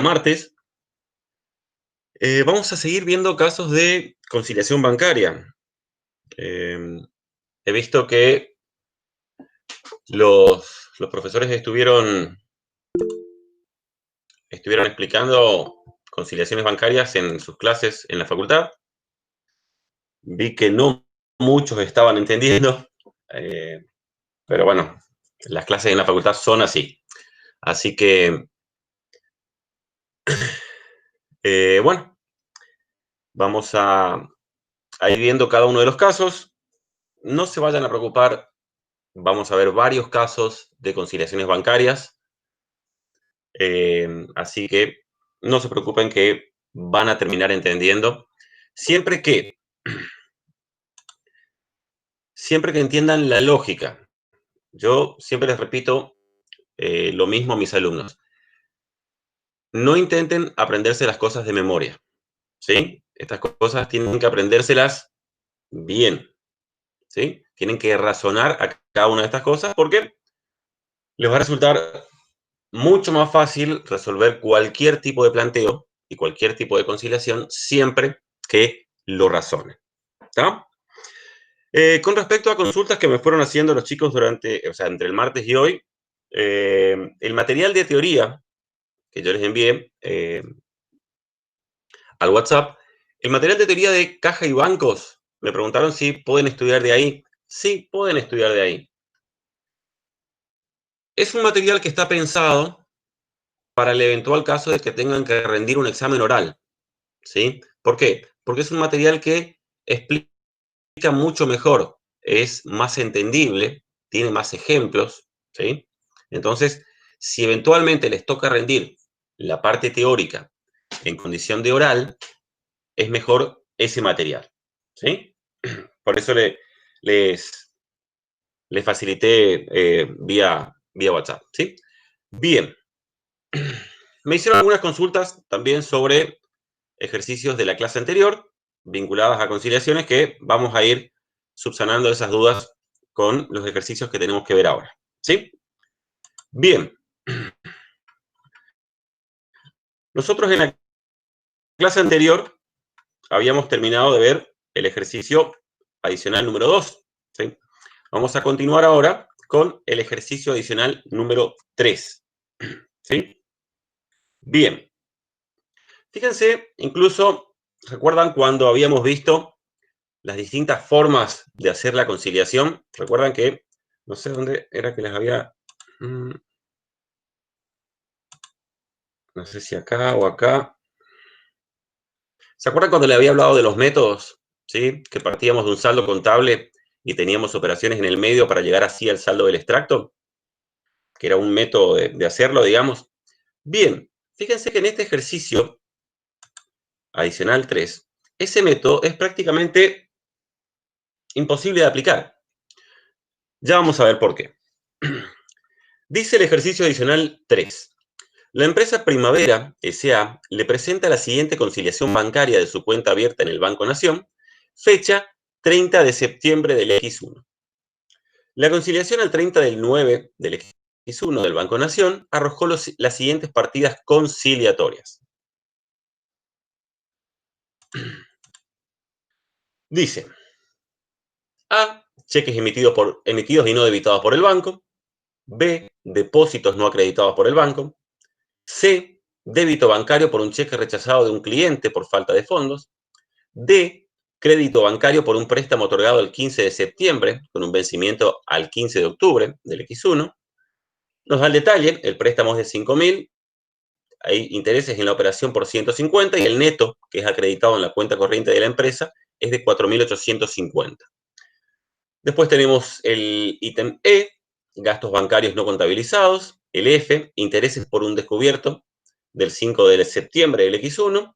martes, vamos a seguir viendo casos de conciliación bancaria. He visto que los profesores estuvieron explicando conciliaciones bancarias en sus clases en la facultad. Vi que no muchos estaban entendiendo, pero bueno, las clases en la facultad son así. Así que, bueno, vamos a ir viendo cada uno de los casos. No se vayan a preocupar, vamos a ver varios casos de conciliaciones bancarias. Así que no se preocupen que van a terminar entendiendo. Siempre que entiendan la lógica. Yo siempre les repito lo mismo a mis alumnos. No intenten aprenderse las cosas de memoria, ¿sí? Estas cosas tienen que aprendérselas bien, ¿sí? Tienen que razonar a cada una de estas cosas porque les va a resultar mucho más fácil resolver cualquier tipo de planteo y cualquier tipo de conciliación siempre que lo razonen, ¿está? Con respecto a consultas que me fueron haciendo los chicos entre el martes y hoy, el material de teoría que yo les envié al WhatsApp, el material de teoría de caja y bancos, me preguntaron si pueden estudiar de ahí. Sí, pueden estudiar de ahí. Es un material que está pensado para el eventual caso de que tengan que rendir un examen oral, ¿sí? ¿Por qué? Porque es un material que explica mucho mejor, es más entendible, tiene más ejemplos, ¿sí? Entonces, si eventualmente les toca rendir la parte teórica en condición de oral, es mejor ese material, ¿sí? Por eso les facilité vía WhatsApp, ¿sí? Bien. Me hicieron algunas consultas también sobre ejercicios de la clase anterior vinculadas a conciliaciones que vamos a ir subsanando esas dudas con los ejercicios que tenemos que ver ahora, ¿sí? Bien. Nosotros en la clase anterior habíamos terminado de ver el ejercicio adicional número 2, ¿sí? Vamos a continuar ahora con el ejercicio adicional número 3, ¿sí? Bien. Fíjense, incluso, ¿recuerdan cuando habíamos visto las distintas formas de hacer la conciliación? Recuerdan que, no sé dónde era que les había... No sé si acá o acá. ¿Se acuerdan cuando le había hablado de los métodos? ¿Sí? Que partíamos de un saldo contable y teníamos operaciones en el medio para llegar así al saldo del extracto, que era un método de hacerlo, digamos. Bien, fíjense que en este ejercicio adicional 3, ese método es prácticamente imposible de aplicar. Ya vamos a ver por qué. Dice el ejercicio adicional 3. La empresa Primavera S.A. le presenta la siguiente conciliación bancaria de su cuenta abierta en el Banco Nación, fecha 30 de septiembre del X1. La conciliación al 30 del 9 del X1 del Banco Nación arrojó las siguientes partidas conciliatorias. Dice: A. Cheques emitidos y no debitados por el banco. B. Depósitos no acreditados por el banco. C. Débito bancario por un cheque rechazado de un cliente por falta de fondos. D. Crédito bancario por un préstamo otorgado el 15 de septiembre con un vencimiento al 15 de octubre del X1. Nos da el detalle, el préstamo es de 5.000, hay intereses en la operación por 150 y el neto que es acreditado en la cuenta corriente de la empresa es de 4.850. Después tenemos el ítem E, gastos bancarios no contabilizados, el F, intereses por un descubierto del 5 de septiembre del X1,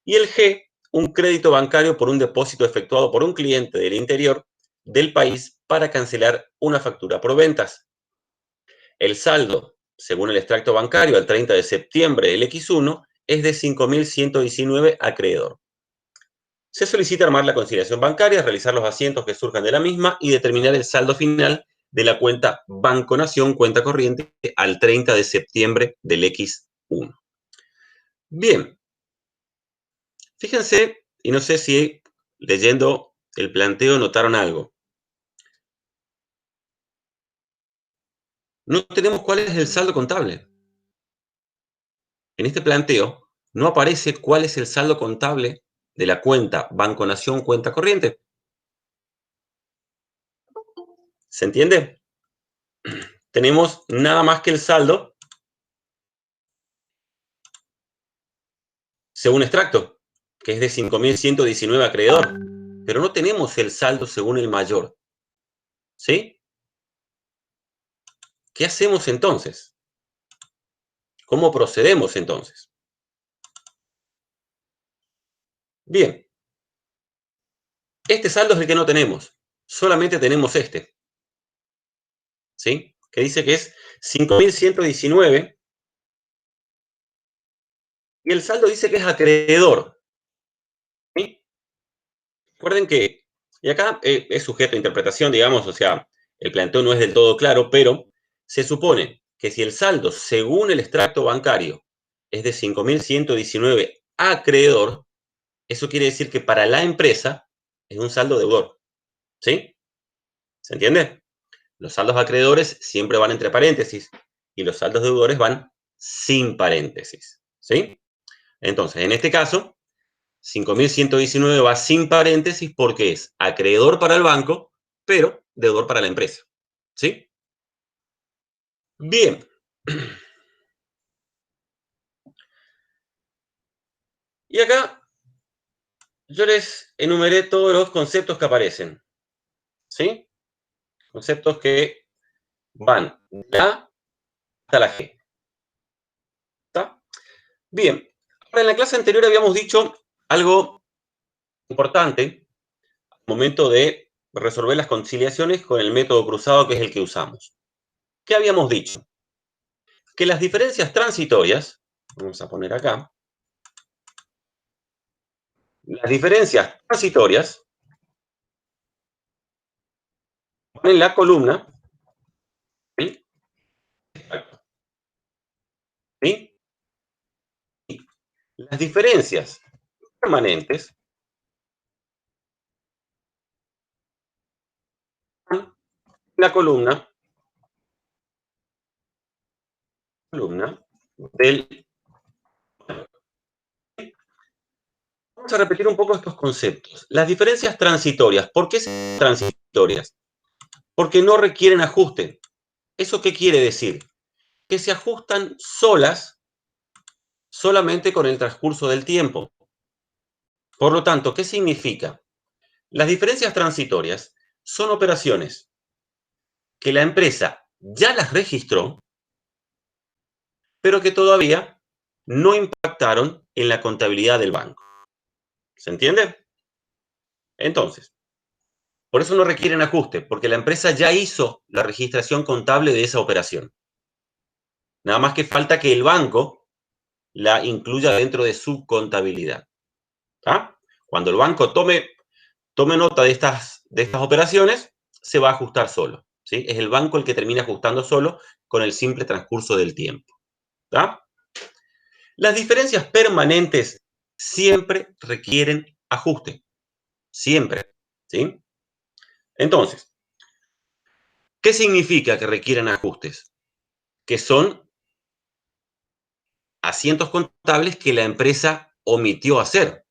y el G, un crédito bancario por un depósito efectuado por un cliente del interior del país para cancelar una factura por ventas. El saldo, según el extracto bancario al 30 de septiembre del X1, es de 5.119 acreedor. Se solicita armar la conciliación bancaria, realizar los asientos que surjan de la misma y determinar el saldo final de la cuenta Banco Nación, cuenta corriente, al 30 de septiembre del X1. Bien, fíjense, y no sé si leyendo el planteo notaron algo. No tenemos cuál es el saldo contable. En este planteo no aparece cuál es el saldo contable de la cuenta Banco Nación cuenta corriente. ¿Se entiende? Tenemos nada más que el saldo según extracto, que es de 5.119 acreedor, pero no tenemos el saldo según el mayor. ¿Sí? ¿Qué hacemos entonces? ¿Cómo procedemos entonces? Bien, este saldo es el que no tenemos, solamente tenemos este, ¿sí? Que dice que es 5.119 y el saldo dice que es acreedor, ¿sí? Recuerden que, y acá es sujeto a interpretación, digamos, o sea, el planteo no es del todo claro, pero se supone que si el saldo, según el extracto bancario, es de 5.119 acreedor, eso quiere decir que para la empresa es un saldo deudor, ¿sí? ¿Se entiende? Los saldos acreedores siempre van entre paréntesis y los saldos deudores van sin paréntesis, ¿sí? Entonces, en este caso, 5.119 va sin paréntesis porque es acreedor para el banco, pero deudor para la empresa. ¿Sí? Bien. Y acá yo les enumeré todos los conceptos que aparecen. ¿Sí? Conceptos que van de A hasta la G. ¿Está? Bien. Ahora, en la clase anterior habíamos dicho algo importante al momento de resolver las conciliaciones con el método cruzado, que es el que usamos. ¿Qué habíamos dicho? Que las diferencias transitorias, vamos a poner acá, las diferencias transitorias van en la columna, ¿sí? ¿Sí? Las diferencias permanentes van en la columna del... Vamos a repetir un poco estos conceptos. Las diferencias transitorias, ¿por qué son transitorias? Porque no requieren ajuste. ¿Eso qué quiere decir? Que se ajustan solas solamente con el transcurso del tiempo. Por lo tanto, ¿qué significa? Las diferencias transitorias son operaciones que la empresa ya las registró, pero que todavía no impactaron en la contabilidad del banco. ¿Se entiende? Entonces, por eso no requieren ajuste, porque la empresa ya hizo la registración contable de esa operación. Nada más que falta que el banco la incluya dentro de su contabilidad. ¿Ah? Cuando el banco tome nota de estas operaciones, se va a ajustar solo. ¿Sí? Es el banco el que termina ajustando solo con el simple transcurso del tiempo. ¿Ah? Las diferencias permanentes siempre requieren ajuste. Siempre. ¿Sí? Entonces, ¿qué significa que requieren ajustes? Que son asientos contables que la empresa omitió hacer.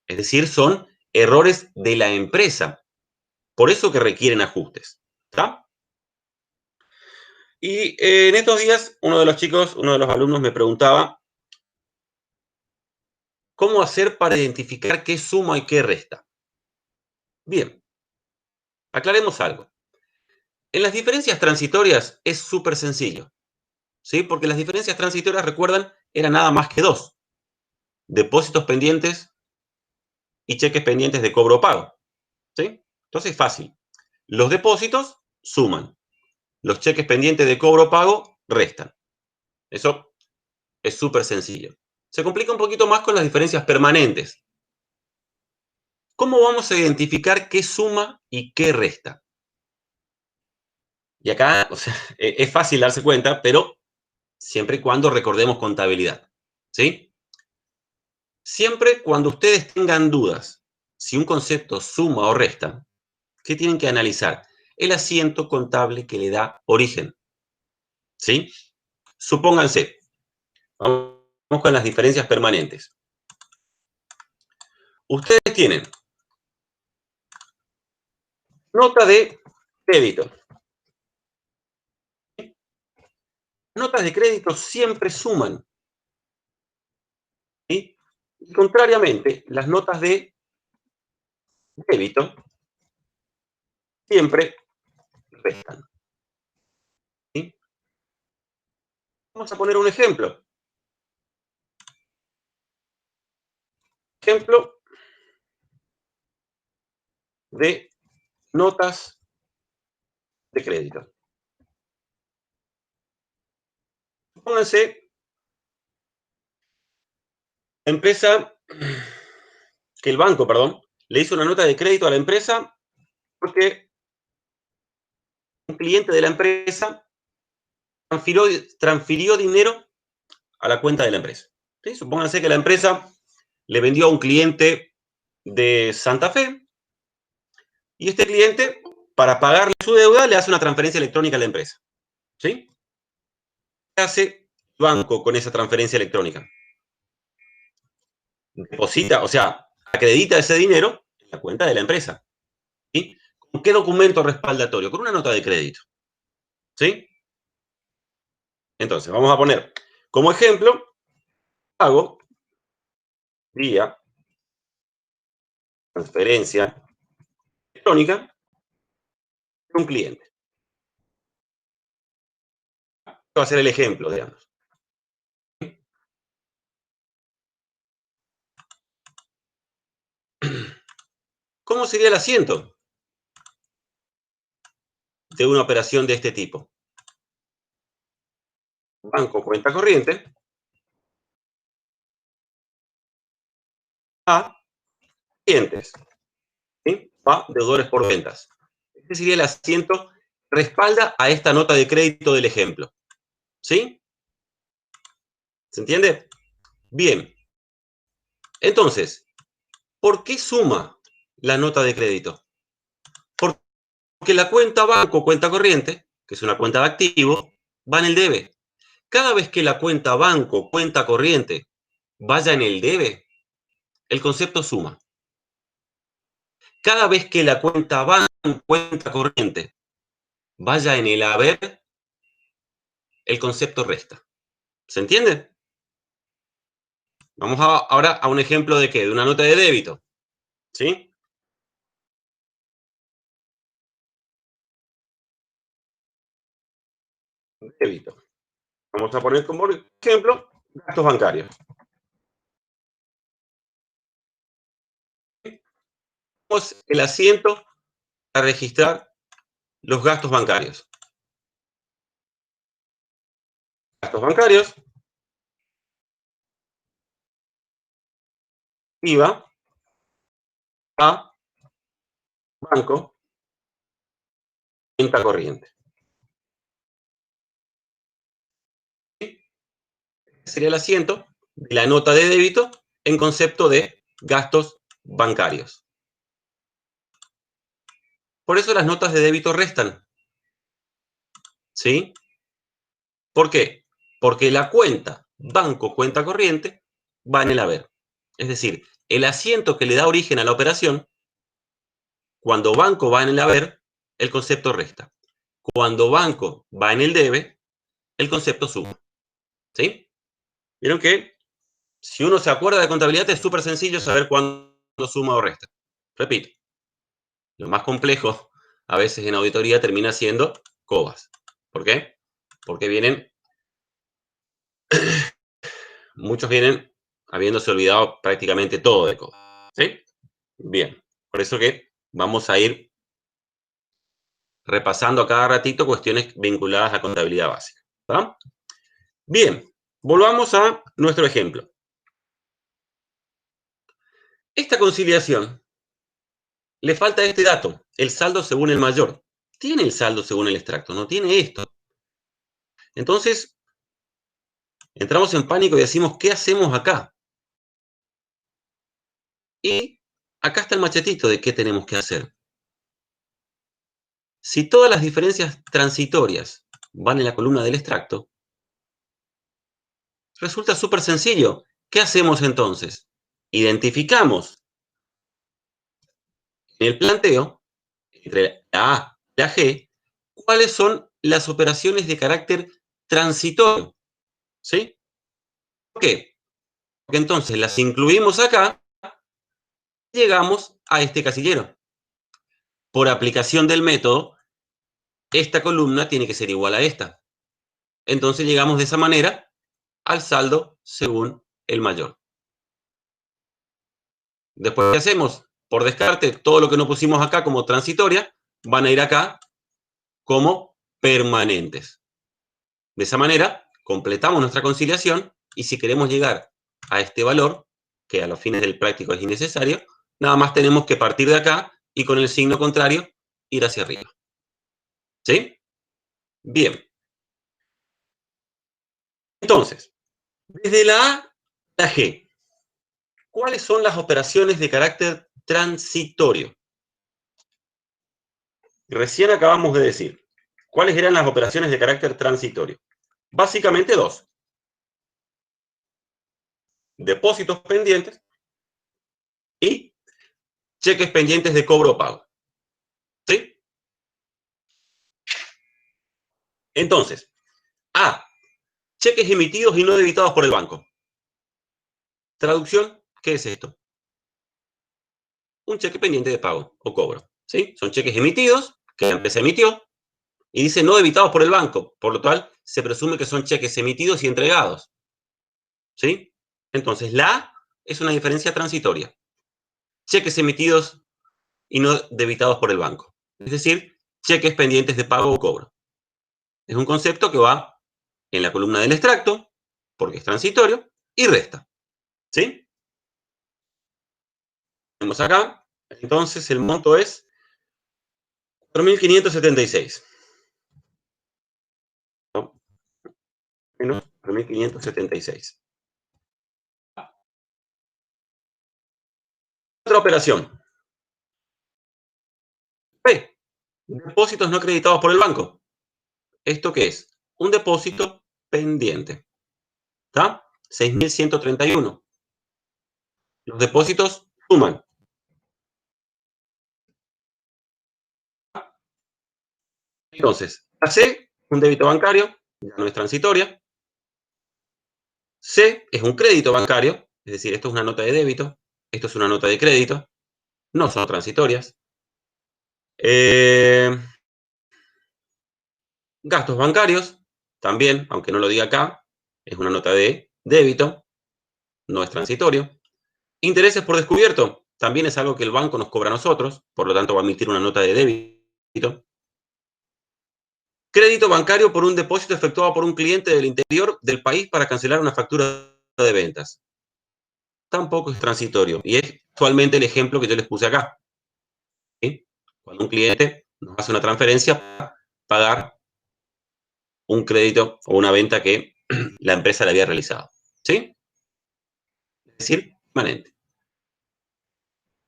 Es decir, son errores de la empresa. Por eso que requieren ajustes. ¿Está? Y en estos días, uno de los chicos, uno de los alumnos me preguntaba cómo hacer para identificar qué suma y qué resta. Bien, aclaremos algo. En las diferencias transitorias es súper sencillo, ¿sí? Porque las diferencias transitorias, recuerdan, eran nada más que dos: depósitos pendientes y cheques pendientes de cobro o pago, ¿sí? Entonces es fácil. Los depósitos suman, los cheques pendientes de cobro o pago restan. Eso es súper sencillo. Se complica un poquito más con las diferencias permanentes. ¿Cómo vamos a identificar qué suma y qué resta? Y acá, o sea, es fácil darse cuenta, pero siempre y cuando recordemos contabilidad, ¿sí? Siempre cuando ustedes tengan dudas si un concepto suma o resta, ¿qué tienen que analizar? El asiento contable que le da origen. ¿Sí? Supónganse, vamos con las diferencias permanentes. Ustedes tienen nota de crédito. Notas de crédito siempre suman. ¿Sí? Y contrariamente, las notas de débito siempre restan. ¿Sí? Vamos a poner un ejemplo. Ejemplo de notas de crédito. Pónganse, empresa, que el banco, perdón, le hizo una nota de crédito a la empresa porque un cliente de la empresa transfirió dinero a la cuenta de la empresa. ¿Sí? Supónganse que la empresa le vendió a un cliente de Santa Fe y este cliente, para pagarle su deuda, le hace una transferencia electrónica a la empresa. ¿Sí? ¿Qué hace el banco con esa transferencia electrónica? Deposita, o sea, acredita ese dinero en la cuenta de la empresa. ¿Sí? ¿Con qué documento respaldatorio? Con una nota de crédito. ¿Sí? Entonces, vamos a poner como ejemplo, pago vía transferencia electrónica de un cliente. Este va a ser el ejemplo, digamos. ¿Cómo sería el asiento de una operación de este tipo? Banco cuenta corriente a clientes, ¿sí? A deudores por ventas. Este sería el asiento que respalda a esta nota de crédito del ejemplo. ¿Sí? ¿Se entiende? Bien. Entonces, ¿por qué suma la nota de crédito? Porque la cuenta banco, cuenta corriente, que es una cuenta de activo, va en el debe. Cada vez que la cuenta banco, cuenta corriente, vaya en el debe, el concepto suma. Cada vez que la cuenta banco, cuenta corriente, vaya en el haber, el concepto resta. ¿Se entiende? Vamos ahora a un ejemplo de ¿qué? De una nota de débito. ¿Sí? Débito. Vamos a poner como ejemplo gastos bancarios. Tenemos el asiento para registrar los gastos bancarios. Gastos bancarios, IVA, a banco, cuenta corriente. Este sería el asiento de la nota de débito en concepto de gastos bancarios. Por eso las notas de débito restan. ¿Sí? ¿Por qué? Porque la cuenta banco, cuenta corriente, va en el haber. Es decir, el asiento que le da origen a la operación, cuando banco va en el haber, el concepto resta. Cuando banco va en el debe, el concepto suma. ¿Sí? ¿Vieron que si uno se acuerda de contabilidad es súper sencillo saber cuándo suma o resta? Repito, lo más complejo a veces en auditoría termina siendo COBAS. ¿Por qué? Porque muchos vienen habiéndose olvidado prácticamente todo de COBAS. ¿Sí? Bien, por eso que vamos a ir repasando a cada ratito cuestiones vinculadas a contabilidad básica. ¿Tá? Bien, volvamos a nuestro ejemplo. Esta conciliación le falta este dato, el saldo según el mayor. Tiene el saldo según el extracto, no tiene esto. Entonces, entramos en pánico y decimos, ¿qué hacemos acá? Y acá está el machetito de qué tenemos que hacer. Si todas las diferencias transitorias van en la columna del extracto, resulta súper sencillo. ¿Qué hacemos entonces? Identificamos en el planteo, entre la A y la G, cuáles son las operaciones de carácter transitorio. ¿Sí? ¿Por qué? Porque entonces las incluimos acá y llegamos a este casillero. Por aplicación del método, esta columna tiene que ser igual a esta. Entonces llegamos de esa manera al saldo según el mayor. Después, ¿qué hacemos? Por descarte, todo lo que no pusimos acá como transitoria, van a ir acá como permanentes. De esa manera, completamos nuestra conciliación y si queremos llegar a este valor, que a los fines del práctico es innecesario, nada más tenemos que partir de acá y con el signo contrario ir hacia arriba. ¿Sí? Bien. Entonces, desde la A a la G, ¿cuáles son las operaciones de carácter transitorio? Recién acabamos de decir, ¿cuáles eran las operaciones de carácter transitorio? Básicamente dos. Depósitos pendientes y cheques pendientes de cobro o pago. ¿Sí? Entonces, A. Cheques emitidos y no debitados por el banco. Traducción, ¿qué es esto? Un cheque pendiente de pago o cobro. ¿Sí? Son cheques emitidos que la empresa emitió y dice no debitados por el banco, por lo cual se presume que son cheques emitidos y entregados. ¿Sí? Entonces, la A es una diferencia transitoria. Cheques emitidos y no debitados por el banco. Es decir, cheques pendientes de pago o cobro. Es un concepto que va en la columna del extracto, porque es transitorio, y resta. ¿Sí? Tenemos acá, entonces el monto es 4.576. ¿No? Menos 4.576. Otra operación. P. Depósitos no acreditados por el banco. ¿Esto qué es? Un depósito pendiente. ¿Está? 6.131. Los depósitos suman. Entonces, la C, un débito bancario, ya no es transitoria. C es un crédito bancario, es decir, esto es una nota de débito, esto es una nota de crédito, no son transitorias. Gastos bancarios, también, aunque no lo diga acá, es una nota de débito, no es transitorio. Intereses por descubierto, también es algo que el banco nos cobra a nosotros, por lo tanto va a emitir una nota de débito. Crédito bancario por un depósito efectuado por un cliente del interior del país para cancelar una factura de ventas. Tampoco es transitorio. Y es actualmente el ejemplo que yo les puse acá. ¿Sí? Cuando un cliente nos hace una transferencia para pagar un crédito o una venta que la empresa le había realizado. ¿Sí? Es decir, permanente.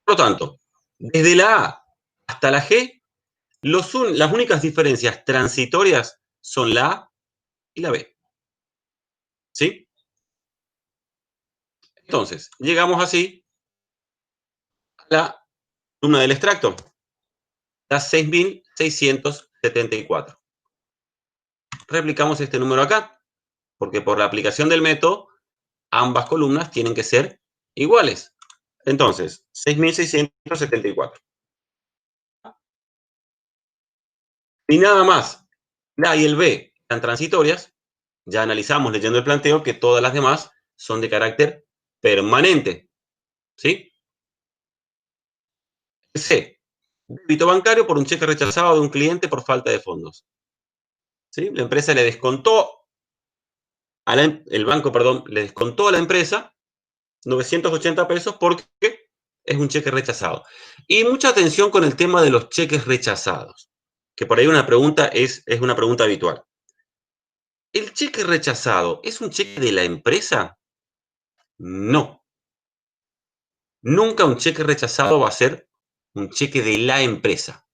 Por lo tanto, desde la A hasta la G, las únicas diferencias transitorias son la A y la B. ¿Sí? Entonces, llegamos así a la columna del extracto, la 6.674. Replicamos este número acá, porque por la aplicación del método, ambas columnas tienen que ser iguales. Entonces, 6.674. Y nada más, la A y el B están transitorias, ya analizamos leyendo el planteo que todas las demás son de carácter permanente. ¿Sí? C. Débito bancario por un cheque rechazado de un cliente por falta de fondos. ¿Sí? La empresa le descontó, el banco, perdón, le descontó a la empresa 980 pesos porque es un cheque rechazado. Y mucha atención con el tema de los cheques rechazados, que por ahí una pregunta es una pregunta habitual. ¿El cheque rechazado es un cheque de la empresa? No. Nunca un cheque rechazado va a ser un cheque de la empresa.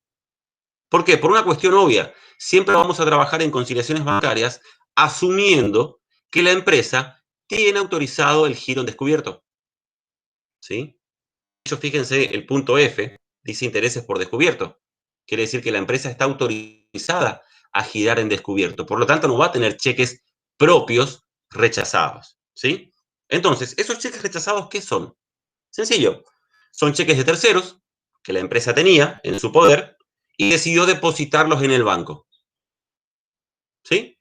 ¿Por qué? Por una cuestión obvia. Siempre vamos a trabajar en conciliaciones bancarias asumiendo que la empresa tiene autorizado el giro en descubierto. ¿Sí? De hecho, fíjense, el punto F dice intereses por descubierto. Quiere decir que la empresa está autorizada a girar en descubierto. Por lo tanto, no va a tener cheques propios rechazados. ¿Sí? Entonces, ¿esos cheques rechazados qué son? Sencillo. Son cheques de terceros que la empresa tenía en su poder y decidió depositarlos en el banco. ¿Sí?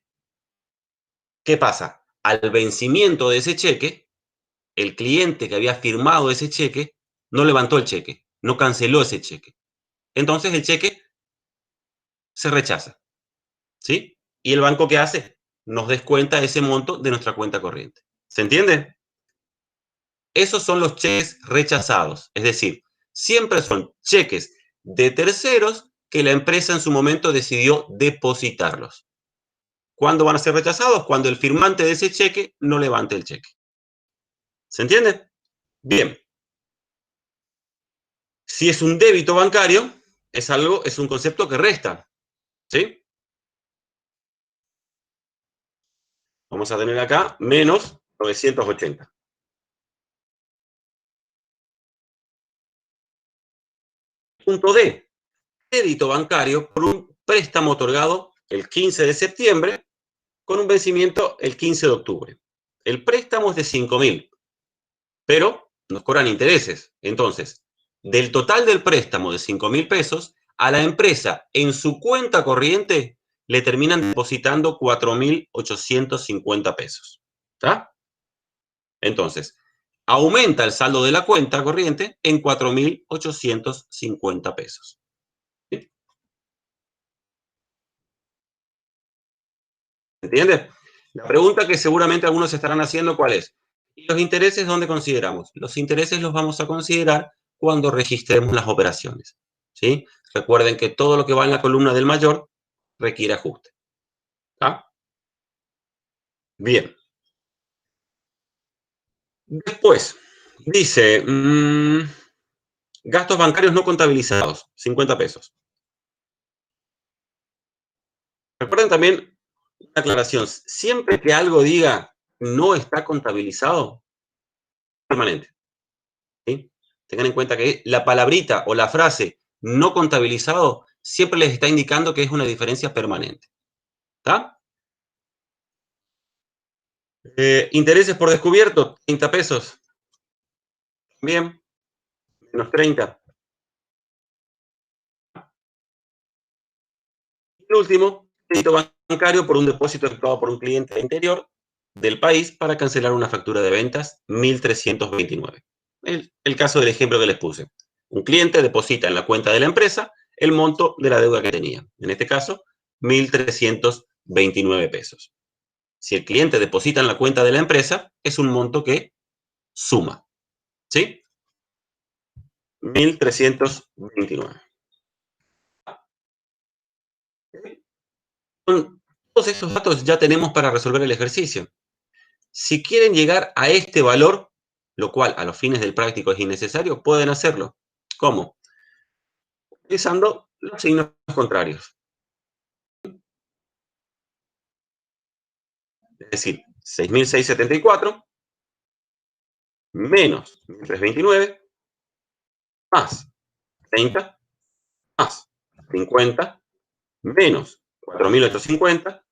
¿Qué pasa? Al vencimiento de ese cheque, el cliente que había firmado ese cheque no levantó el cheque, no canceló ese cheque. Entonces el cheque se rechaza. ¿Sí? ¿Y el banco qué hace? Nos descuenta ese monto de nuestra cuenta corriente. ¿Se entiende? Esos son los cheques rechazados. Es decir, siempre son cheques de terceros que la empresa en su momento decidió depositarlos. ¿Cuándo van a ser rechazados? Cuando el firmante de ese cheque no levante el cheque. ¿Se entiende? Bien. Si es un débito bancario, es un concepto que resta. ¿Sí? Vamos a tener acá menos 980. Punto D. Crédito bancario por un préstamo otorgado el 15 de septiembre con un vencimiento el 15 de octubre. El préstamo es de 5.000, pero nos cobran intereses. Entonces, del total del préstamo de 5.000 pesos, a la empresa en su cuenta corriente le terminan depositando 4.850 pesos. ¿Está? Entonces, aumenta el saldo de la cuenta corriente en 4.850 pesos. ¿Sí? ¿Entiendes? La pregunta que seguramente algunos estarán haciendo, ¿cuál es? ¿Y los intereses dónde consideramos? Los intereses los vamos a considerar cuando registremos las operaciones. ¿Sí? Recuerden que todo lo que va en la columna del mayor requiere ajuste. ¿Ah? Bien. Después, dice, gastos bancarios no contabilizados, 50 pesos. Recuerden también una aclaración, siempre que algo diga no está contabilizado, permanente. ¿Sí? Tengan en cuenta que la palabrita o la frase no contabilizado siempre les está indicando que es una diferencia permanente. ¿Está? Intereses por descubierto, 30 pesos. Bien, menos 30. El último, crédito bancario por un depósito efectuado por un cliente interior del país para cancelar una factura de ventas, 1.329. El caso del ejemplo que les puse. Un cliente deposita en la cuenta de la empresa el monto de la deuda que tenía. En este caso, 1.329 pesos. Si el cliente deposita en la cuenta de la empresa, es un monto que suma. ¿Sí? 1.329. Con todos estos datos ya tenemos para resolver el ejercicio. Si quieren llegar a este valor, lo cual a los fines del práctico es innecesario, pueden hacerlo. ¿Cómo? Utilizando los signos contrarios. Es decir, 6.674 menos 1.329 más 30 más 50 menos 4.850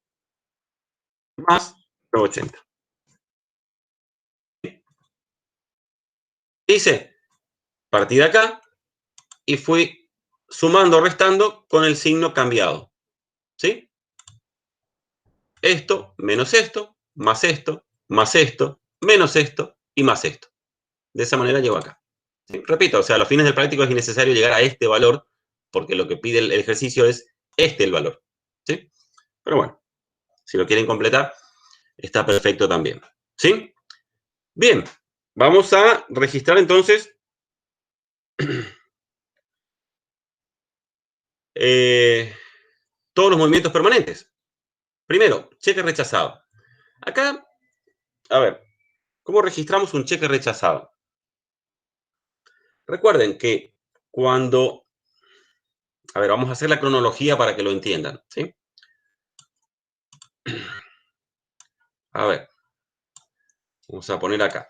más 980. Hice, partí de acá y fui sumando, restando con el signo cambiado. ¿Sí? Esto menos esto, más esto, más esto, menos esto y más esto. De esa manera llego acá. ¿Sí? Repito, o sea, a los fines del práctico es innecesario llegar a este valor porque lo que pide el ejercicio es el valor. ¿Sí? Pero bueno, si lo quieren completar, está perfecto también. ¿Sí? Bien, vamos a registrar entonces todos los movimientos permanentes. Primero, cheque rechazado. Acá, a ver, ¿cómo registramos un cheque rechazado? Recuerden que cuando... A ver, vamos a hacer la cronología para que lo entiendan, ¿sí? A ver, vamos a poner acá.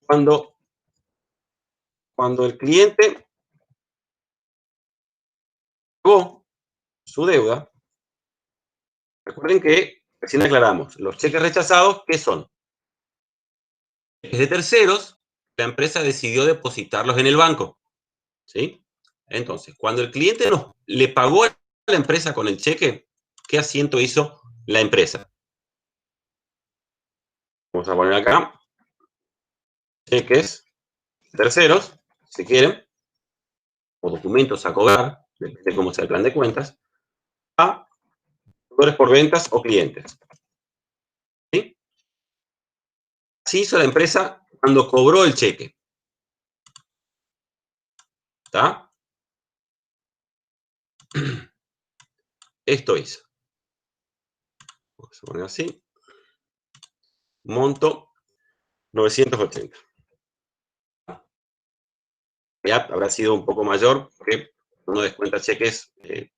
Cuando el cliente pagó su deuda, recuerden que recién aclaramos, los cheques rechazados, ¿qué son? Cheques de terceros, la empresa decidió depositarlos en el banco, ¿sí? Entonces, cuando el cliente le pagó a la empresa con el cheque, ¿qué asiento hizo la empresa? Vamos a poner acá cheques terceros, si quieren, o documentos a cobrar, depende de cómo sea el plan de cuentas, a deudores por ventas o clientes. ¿Sí? Así hizo la empresa cuando cobró el cheque. ¿Está? Esto hizo. Vamos a poner así. Monto 980. Ya habrá sido un poco mayor porque uno descuenta cheques. En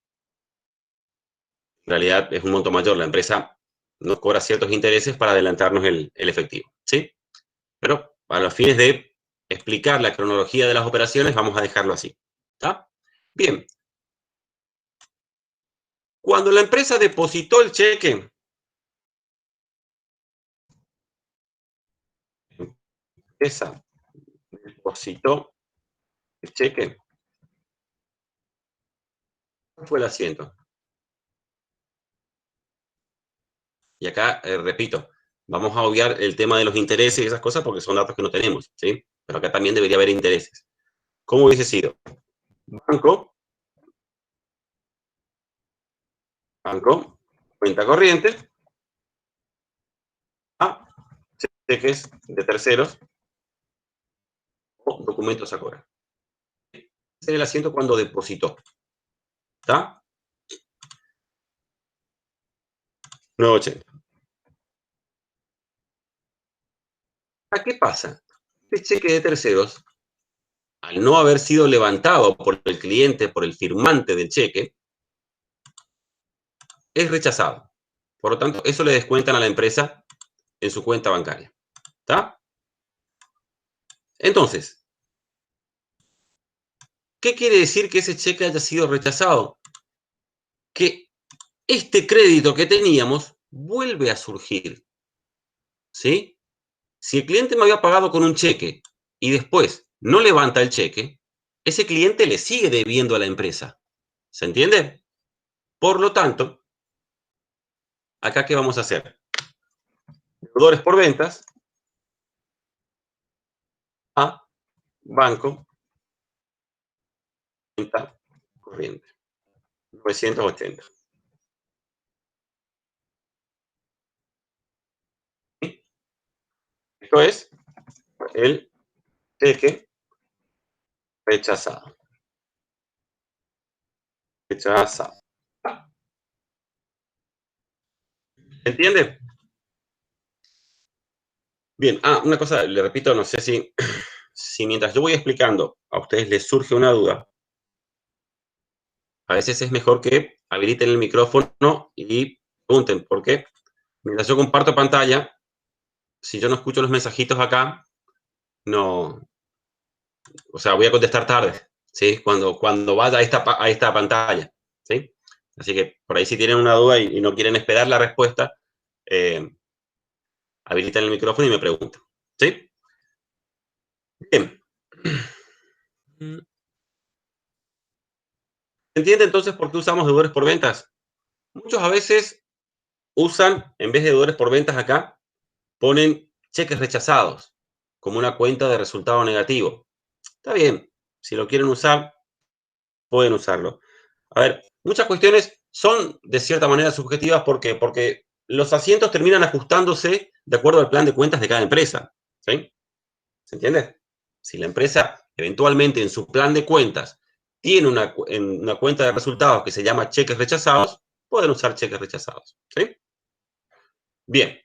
realidad es un monto mayor. La empresa nos cobra ciertos intereses para adelantarnos el efectivo. ¿Sí? Pero para los fines de explicar la cronología de las operaciones, vamos a dejarlo así. ¿Está? Bien. Cuando la empresa depositó el cheque, esa depositó el cheque, ¿cuál fue el asiento? Y acá, repito, vamos a obviar el tema de los intereses y esas cosas porque son datos que no tenemos, ¿sí? Pero acá también debería haber intereses. ¿Cómo hubiese sido? Banco, cuenta corriente, a cheques de terceros o documentos a cobrar. Ese es el asiento cuando depositó. ¿Está? 980. ¿Qué pasa? Este cheque de terceros, al no haber sido levantado por el cliente, por el firmante del cheque, es rechazado. Por lo tanto, eso le descuentan a la empresa en su cuenta bancaria. ¿Está? Entonces, ¿qué quiere decir que ese cheque haya sido rechazado? Que este crédito que teníamos vuelve a surgir. ¿Sí? Si el cliente me había pagado con un cheque y después no levanta el cheque, ese cliente le sigue debiendo a la empresa. ¿Se entiende? Por lo tanto, acá ¿qué vamos a hacer? Deudores por ventas a banco cuenta corriente. 980. ¿Sí? Esto es el cheque rechazado. Rechazado. ¿Entiende? Bien, una cosa, le repito, no sé si mientras yo voy explicando a ustedes les surge una duda, a veces es mejor que habiliten el micrófono y pregunten, ¿por qué? Mientras yo comparto pantalla, si yo no escucho los mensajitos acá, no, o sea, voy a contestar tarde, ¿sí? Cuando vaya a esta pantalla, ¿sí? Así que por ahí si tienen una duda y no quieren esperar la respuesta, habilitan el micrófono y me preguntan, ¿sí? Bien. ¿Entiende entonces por qué usamos deudores por ventas? Muchos a veces usan, en vez de deudores por ventas acá, ponen cheques rechazados como una cuenta de resultado negativo. Está bien, si lo quieren usar, pueden usarlo. A ver, muchas cuestiones son de cierta manera subjetivas. ¿Por qué? Porque los asientos terminan ajustándose de acuerdo al plan de cuentas de cada empresa. ¿Sí? ¿Se entiende? Si la empresa eventualmente en su plan de cuentas tiene una cuenta de resultados que se llama cheques rechazados, pueden usar cheques rechazados. ¿Sí? Bien.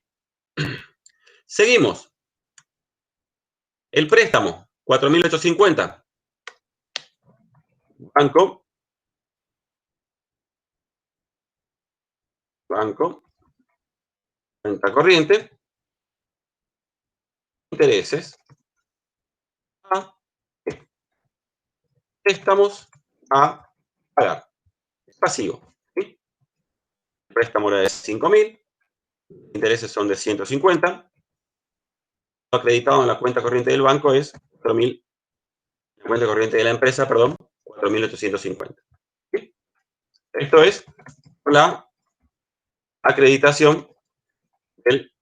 Seguimos. El préstamo. 4.850. Banco, cuenta corriente, intereses, a préstamos a pagar. Es pasivo. ¿Sí? El préstamo era de 5.000, intereses son de 150. Lo acreditado en la cuenta corriente del banco es 4.000, la cuenta corriente de la empresa, perdón, 4.850. ¿Sí? Esto es la acreditación del...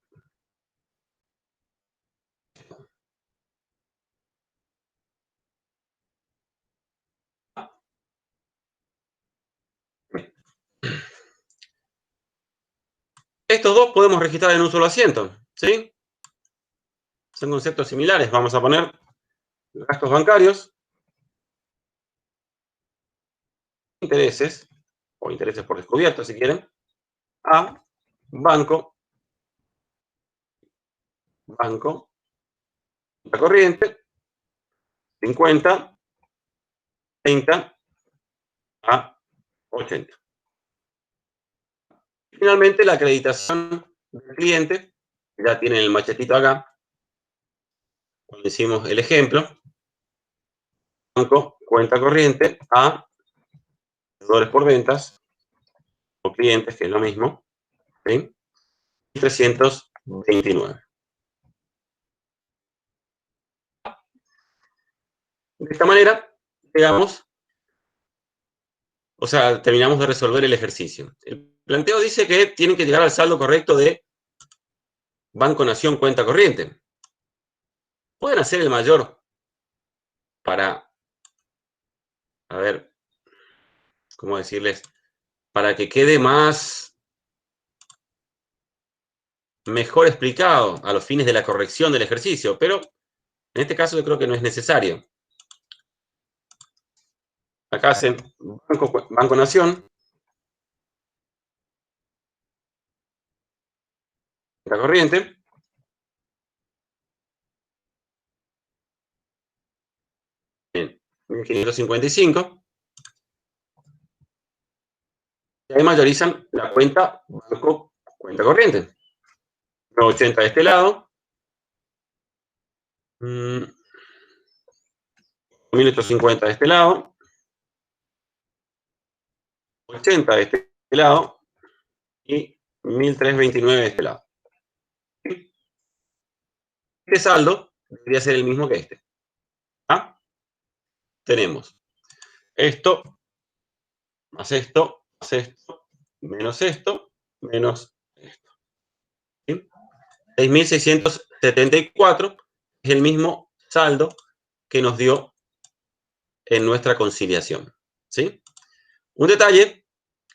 Estos dos podemos registrar en un solo asiento, ¿sí? Son conceptos similares. Vamos a poner gastos bancarios, intereses, o intereses por descubierto, si quieren, a banco, cuenta corriente, 50, 30 a 80. Finalmente, la acreditación del cliente, ya tienen el machetito acá, cuando hicimos el ejemplo, banco, cuenta corriente a vendedores por ventas, o clientes, que es lo mismo, ¿sí? 329. De esta manera, digamos, o sea, terminamos de resolver el ejercicio. El planteo dice que tienen que llegar al saldo correcto de Banco Nación cuenta corriente. Pueden hacer el mayor para, a ver, ¿cómo decirles? Para que quede mejor explicado a los fines de la corrección del ejercicio, pero en este caso yo creo que no es necesario. Acá hacen Banco Nación, cuenta corriente, en 1.555, y ahí mayorizan la cuenta banco cuenta corriente. 80 de este lado, 1.850 de este lado, 80 de este lado y 1.329 de este lado. Este saldo debería ser el mismo que este. ¿Ah? Tenemos esto, más esto, más esto, menos esto, menos esto. ¿Sí? 6.674 es el mismo saldo que nos dio en nuestra conciliación. ¿Sí? Un detalle,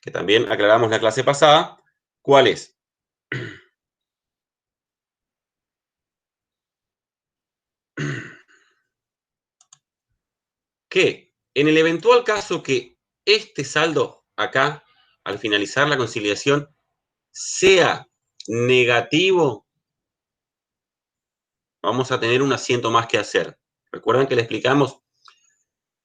que también aclaramos la clase pasada, ¿cuál es? Que en el eventual caso que este saldo acá, al finalizar la conciliación, sea negativo, vamos a tener un asiento más que hacer. ¿Recuerdan que le explicamos?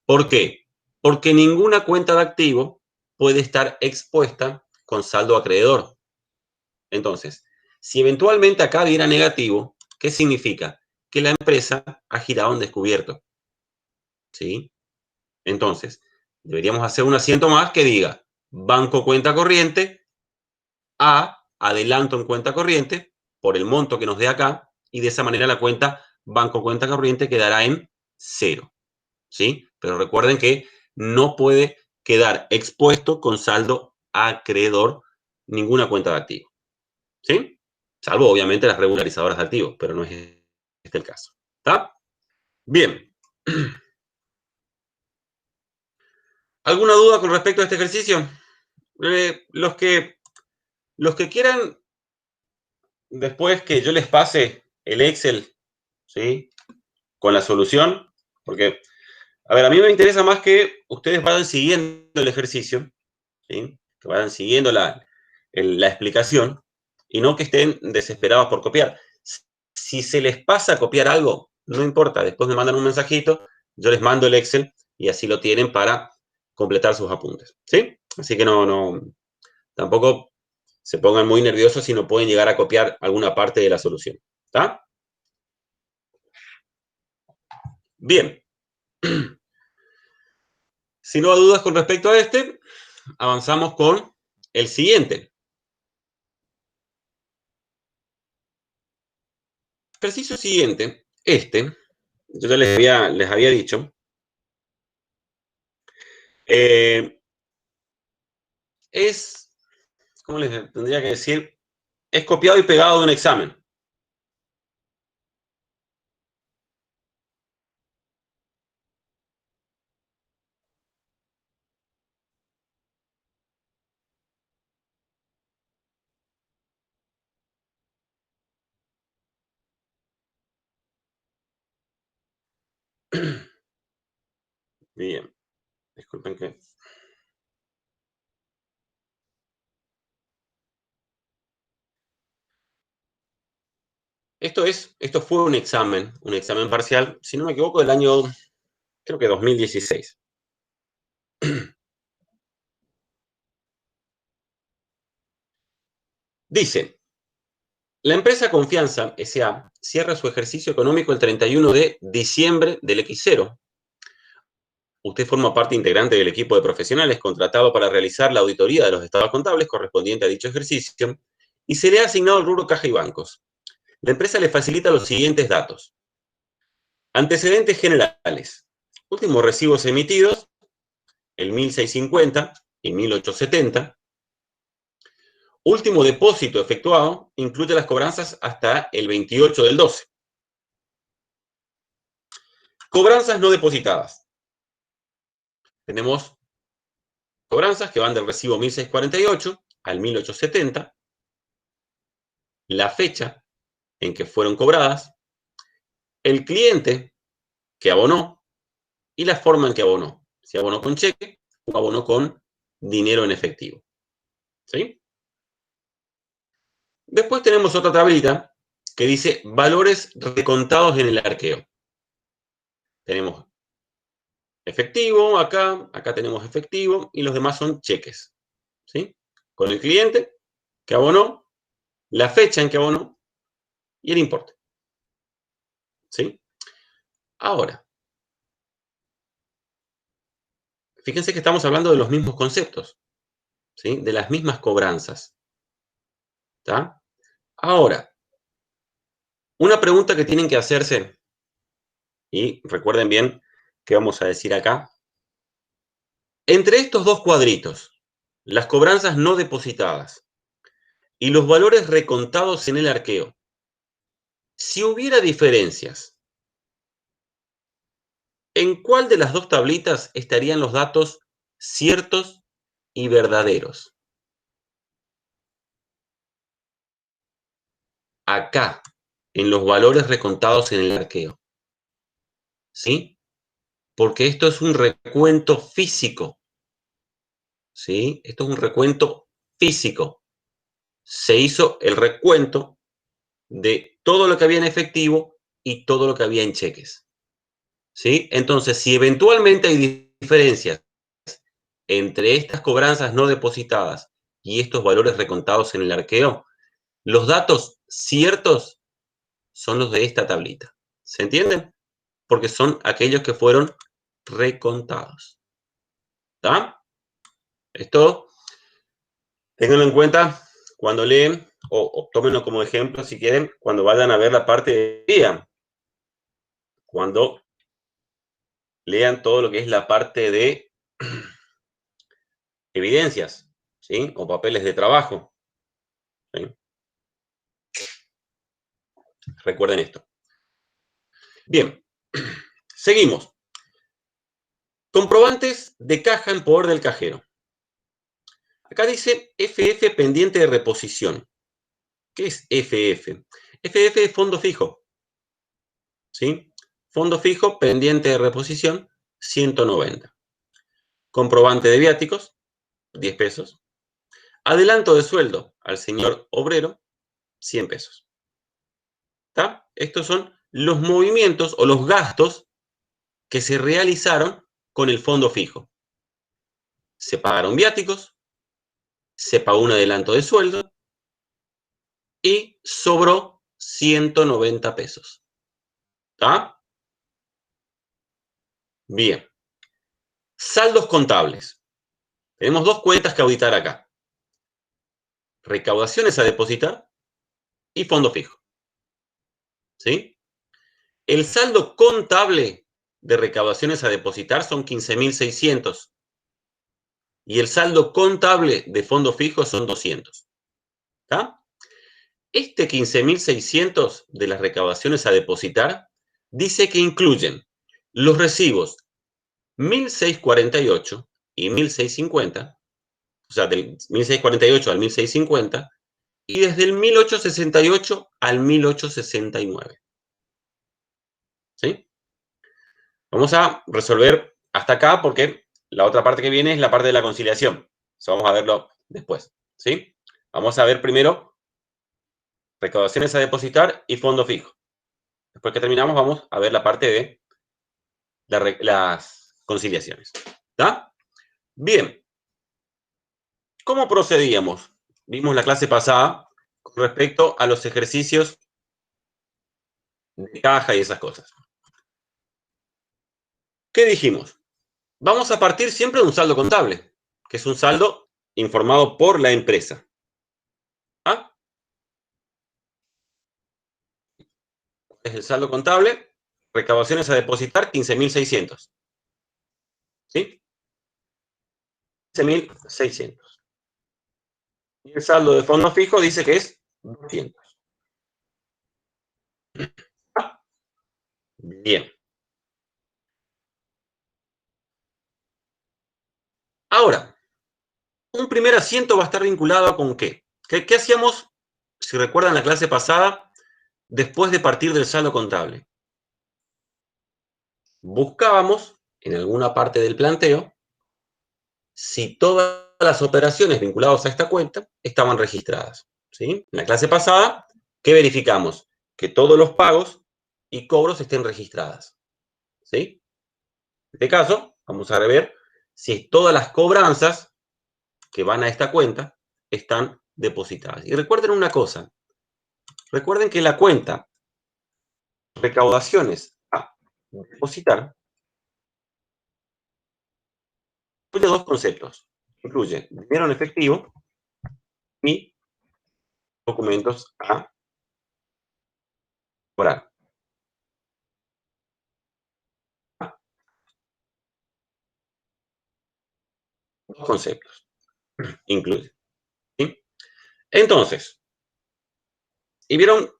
¿Por qué? Porque ninguna cuenta de activo puede estar expuesta con saldo acreedor. Entonces, si eventualmente acá diera negativo, ¿qué significa? Que la empresa ha girado en descubierto. ¿Sí? Entonces, deberíamos hacer un asiento más que diga banco cuenta corriente a adelanto en cuenta corriente por el monto que nos dé acá, y de esa manera la cuenta banco cuenta corriente quedará en 0. ¿Sí? Pero recuerden que no puede quedar expuesto con saldo acreedor ninguna cuenta de activo. ¿Sí? Salvo, obviamente, las regularizadoras de activos, pero no es este el caso. ¿Está? Bien. ¿Alguna duda con respecto a este ejercicio? Los que quieran, después que yo les pase el Excel, ¿sí? Con la solución, porque, a ver, a mí me interesa más que ustedes vayan siguiendo el ejercicio, ¿sí? Que vayan siguiendo la explicación y no que estén desesperados por copiar. Si se les pasa a copiar algo, no importa, después me mandan un mensajito, yo les mando el Excel y así lo tienen para completar sus apuntes, ¿sí? Así que tampoco se pongan muy nerviosos si no pueden llegar a copiar alguna parte de la solución, ¿está? Bien. Si no hay dudas con respecto a este, avanzamos con el siguiente. Ejercicio siguiente, yo ya les había dicho, es, ¿cómo les tendría que decir? Es copiado y pegado de un examen. Bien, disculpen que... Esto fue un examen parcial, si no me equivoco, del año, creo que 2016. Dice, la empresa Confianza S.A. cierra su ejercicio económico el 31 de diciembre del X0. Usted forma parte integrante del equipo de profesionales contratado para realizar la auditoría de los estados contables correspondiente a dicho ejercicio y se le ha asignado el rubro caja y bancos. La empresa le facilita los siguientes datos. Antecedentes generales. Últimos recibos emitidos, el 1650 y 1870. Último depósito efectuado, incluye las cobranzas hasta el 28 del 12. Cobranzas no depositadas. Tenemos cobranzas que van del recibo 1648 al 1870, la fecha en que fueron cobradas, el cliente que abonó y la forma en que abonó. Si abonó con cheque o abonó con dinero en efectivo. ¿Sí? Después tenemos otra tablita que dice valores recontados en el arqueo. Tenemos efectivo acá tenemos efectivo y los demás son cheques. ¿Sí? Con el cliente que abonó, la fecha en que abonó y el importe. ¿Sí? Ahora, fíjense que estamos hablando de los mismos conceptos, ¿sí? De las mismas cobranzas. ¿Está? Ahora, una pregunta que tienen que hacerse, y recuerden bien qué vamos a decir acá. Entre estos dos cuadritos, las cobranzas no depositadas y los valores recontados en el arqueo, si hubiera diferencias, ¿en cuál de las dos tablitas estarían los datos ciertos y verdaderos? Acá, en los valores recontados en el arqueo. ¿Sí? Porque esto es un recuento físico. ¿Sí? Esto es un recuento físico. Se hizo el recuento de todo lo que había en efectivo y todo lo que había en cheques. ¿Sí? Entonces, si eventualmente hay diferencias entre estas cobranzas no depositadas y estos valores recontados en el arqueo, los datos ciertos son los de esta tablita. ¿Se entienden? Porque son aquellos que fueron recontados. ¿Está? Esto, ténganlo en cuenta cuando leen, o tómenlo como ejemplo si quieren, cuando vayan a ver la parte de guía. Cuando lean todo lo que es la parte de evidencias, ¿sí? O papeles de trabajo. ¿Sí? Recuerden esto. Bien, seguimos. Comprobantes de caja en poder del cajero. Acá dice FF pendiente de reposición. ¿Qué es FF? FF es fondo fijo. ¿Sí? Fondo fijo pendiente de reposición, 190. Comprobante de viáticos, 10 pesos. Adelanto de sueldo al señor obrero, 100 pesos. ¿Está? Estos son los movimientos o los gastos que se realizaron con el fondo fijo. Se pagaron viáticos, se pagó un adelanto de sueldo y sobró 190 pesos. ¿Está? Bien. Saldos contables. Tenemos dos cuentas que auditar acá. Recaudaciones a depositar y fondo fijo. ¿Sí? El saldo contable de recaudaciones a depositar son 15.600 y el saldo contable de fondo fijo son 200. ¿Está? Este 15.600 de las recaudaciones a depositar dice que incluyen los recibos 1.648 y 1.650, o sea, del 1.648 al 1.650, y desde el 1.868 al 1.869. ¿Sí? Vamos a resolver hasta acá porque la otra parte que viene es la parte de la conciliación. Eso vamos a verlo después. ¿Sí? Vamos a ver primero recaudaciones a depositar y fondo fijo. Después que terminamos vamos a ver la parte de las conciliaciones. ¿Está? Bien. ¿Cómo procedíamos? Vimos la clase pasada con respecto a los ejercicios de caja y esas cosas. ¿Qué dijimos? Vamos a partir siempre de un saldo contable, que es un saldo informado por la empresa. ¿Ah? Es el saldo contable, recaudaciones a depositar, 15.600. ¿Sí? 15.600. Y el saldo de fondo fijo dice que es 200. Bien. Ahora, un primer asiento va a estar vinculado con ¿qué? ¿Qué hacíamos, si recuerdan la clase pasada, después de partir del saldo contable? Buscábamos, en alguna parte del planteo, si todas las operaciones vinculadas a esta cuenta estaban registradas. ¿Sí? En la clase pasada, ¿qué verificamos? Que todos los pagos y cobros estén registradas. ¿Sí? En este caso, vamos a ver si todas las cobranzas que van a esta cuenta están depositadas. Y recuerden una cosa, recuerden que la cuenta recaudaciones a depositar incluye dos conceptos. Incluye dinero en efectivo y documentos a cobrar. Dos conceptos incluye. ¿Sí? Entonces, y vieron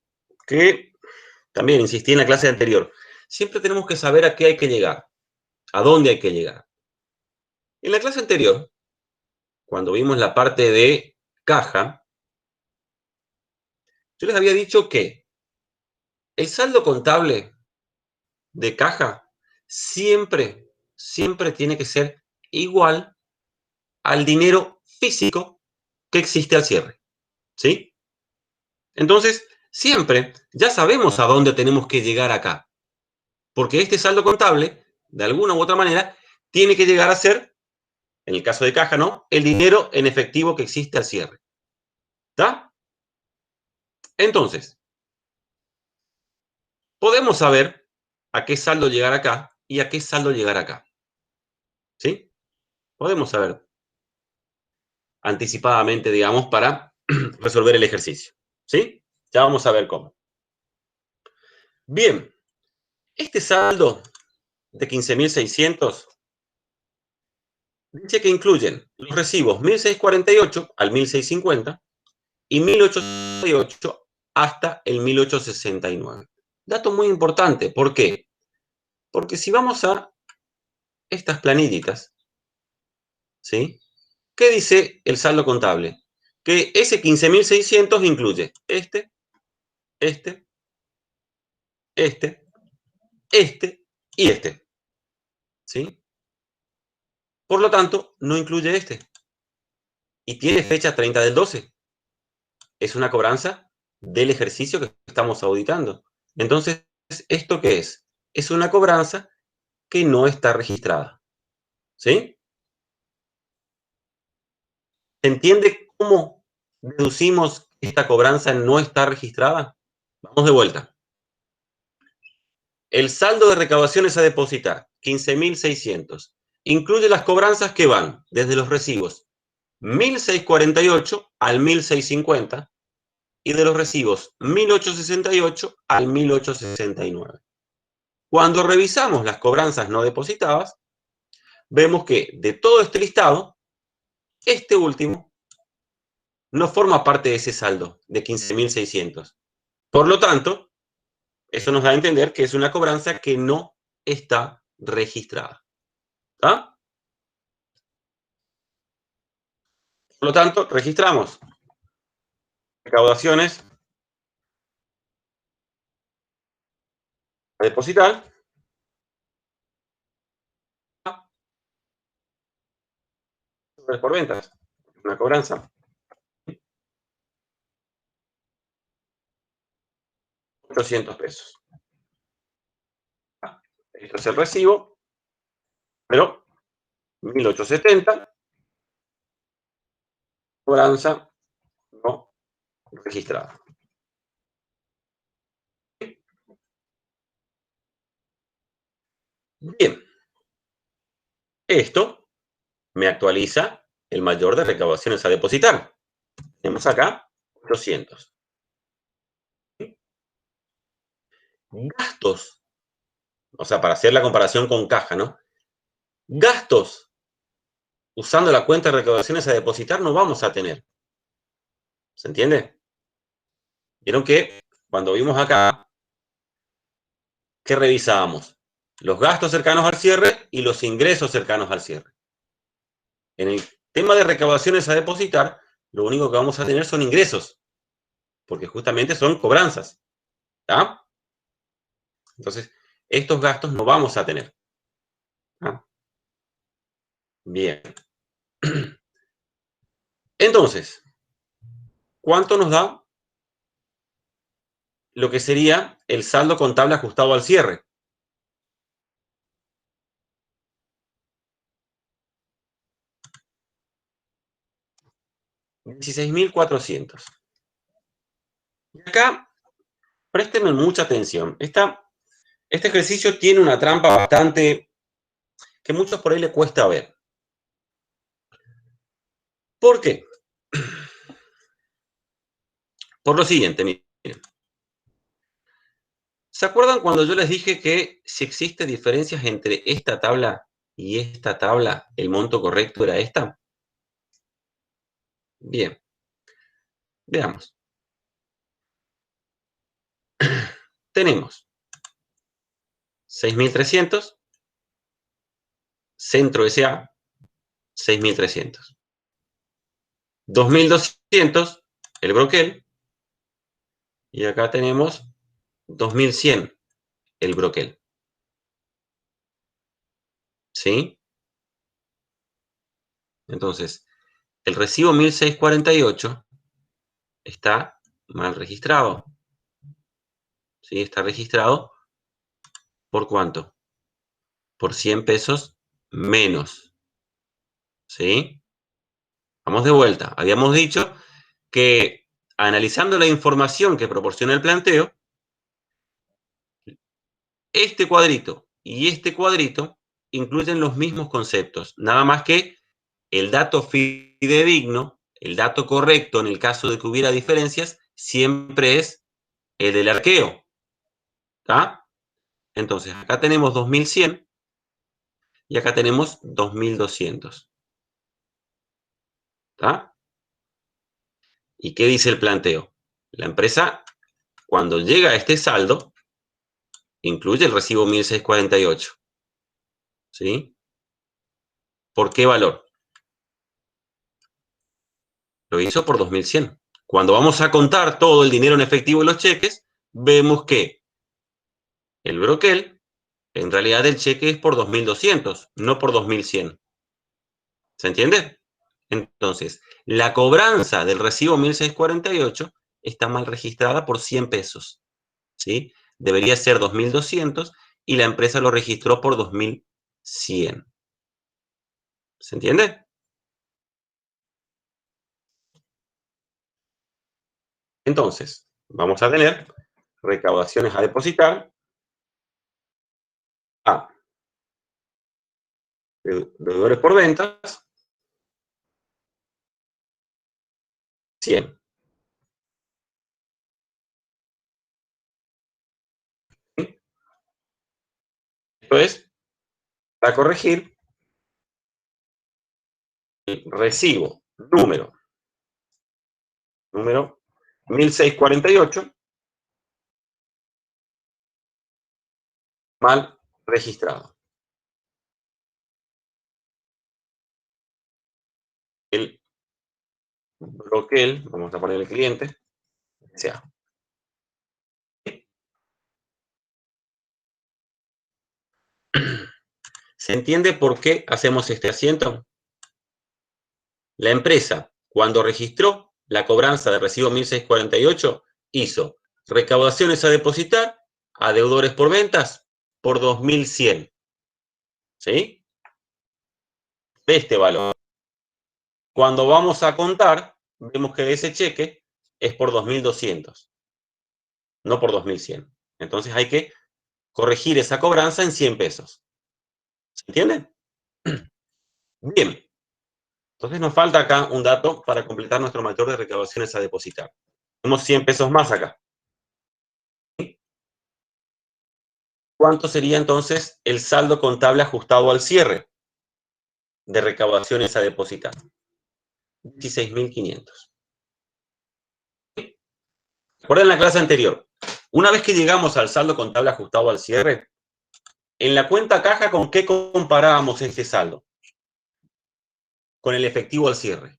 que también insistí en la clase anterior, siempre tenemos que saber a qué hay que llegar, a dónde hay que llegar. En la clase anterior, cuando vimos la parte de caja, yo les había dicho que el saldo contable de caja siempre tiene que ser igual al dinero físico que existe al cierre. ¿Sí? Entonces, siempre ya sabemos a dónde tenemos que llegar acá. Porque este saldo contable, de alguna u otra manera, tiene que llegar a ser, en el caso de caja, ¿no?, el dinero en efectivo que existe al cierre. ¿Está? Entonces, podemos saber a qué saldo llegar acá y a qué saldo llegar acá. ¿Sí? Podemos saber anticipadamente, digamos, para resolver el ejercicio. ¿Sí? Ya vamos a ver cómo. Bien, este saldo de 15.600 dice que incluyen los recibos 1.648 al 1.650 y 1.868 hasta el 1.869. Dato muy importante, ¿por qué? Porque si vamos a estas planillitas, ¿sí? ¿Qué dice el saldo contable? Que ese 15.600 incluye este, este y este, ¿sí? Por lo tanto, no incluye este. Y tiene fecha 30 del 12. Es una cobranza del ejercicio que estamos auditando. Entonces, ¿esto qué es? Es una cobranza que no está registrada. ¿Sí? ¿Se entiende cómo deducimos que esta cobranza no está registrada? Vamos de vuelta. El saldo de recaudaciones a depositar, 15.600, incluye las cobranzas que van desde los recibos 1.648 al 1.650 y de los recibos 1.868 al 1.869. Cuando revisamos las cobranzas no depositadas, vemos que de todo este listado, este último no forma parte de ese saldo de 15.600. Por lo tanto, eso nos da a entender que es una cobranza que no está registrada. ¿Está? Por lo tanto, registramos recaudaciones a depositar por ventas. Una cobranza. 800 pesos. Esto es el recibo, pero 1.870, cobranza no registrada. Bien, esto me actualiza el mayor de recaudaciones a depositar. Tenemos acá 800. Gastos, o sea, para hacer la comparación con caja, ¿no? Gastos usando la cuenta de recaudaciones a depositar no vamos a tener. ¿Se entiende? Vieron que cuando vimos acá, ¿qué revisábamos? Los gastos cercanos al cierre y los ingresos cercanos al cierre. En el tema de recaudaciones a depositar, lo único que vamos a tener son ingresos, porque justamente son cobranzas. ¿Está? Entonces, estos gastos no vamos a tener. ¿Está? Bien. Entonces, ¿cuánto nos da lo que sería el saldo contable ajustado al cierre? 16.400. Y acá, préstenme mucha atención. Este ejercicio tiene una trampa bastante que a muchos por ahí le cuesta ver. ¿Por qué? Por lo siguiente, miren. ¿Se acuerdan cuando yo les dije que si existen diferencias entre esta tabla y esta tabla, el monto correcto era esta? Bien, veamos. Tenemos 6.300, Centro S.A., 6.300. 2.200, el broquel, y acá tenemos 2.100, el broquel. ¿Sí? Entonces, el recibo 1.648 está mal registrado. ¿Sí? Está registrado ¿por cuánto? Por 100 pesos menos. ¿Sí? Vamos de vuelta. Habíamos dicho que analizando la información que proporciona el planteo, este cuadrito y este cuadrito incluyen los mismos conceptos, nada más que el dato fidedigno, el dato correcto en el caso de que hubiera diferencias, siempre es el del arqueo. ¿Está? Entonces, acá tenemos 2.100 y acá tenemos 2.200. ¿Está? ¿Y qué dice el planteo? La empresa, cuando llega a este saldo, incluye el recibo 1.648. ¿Sí? ¿Por qué valor? Lo hizo por 2.100. Cuando vamos a contar todo el dinero en efectivo de los cheques, vemos que el broquel, en realidad el cheque es por 2.200, no por 2.100. ¿Se entiende? Entonces, la cobranza del recibo 1.648 está mal registrada por 100 pesos. ¿Sí? debería ser 2.200 y la empresa lo registró por 2.100. ¿Se entiende? Entonces, vamos a tener recaudaciones a depositar a deudores por ventas, 100. Esto es, para corregir, el recibo número 1648 mal registrado. El broquel, vamos a poner el cliente, sea. ¿Se entiende por qué hacemos este asiento? La empresa, cuando registró la cobranza de recibo 1648, hizo recaudaciones a depositar a deudores por ventas por 2.100. ¿Sí? Este valor. Cuando vamos a contar, vemos que ese cheque es por 2.200, no por 2.100. Entonces hay que corregir esa cobranza en 100 pesos. ¿Se entiende? Bien. Entonces nos falta acá un dato para completar nuestro mayor de recaudaciones a depositar. Tenemos 100 pesos más acá. ¿Cuánto sería entonces el saldo contable ajustado al cierre de recaudaciones a depositar? 16.500. Recuerden la clase anterior. Una vez que llegamos al saldo contable ajustado al cierre, en la cuenta caja, ¿con qué comparábamos este saldo? Con el efectivo al cierre.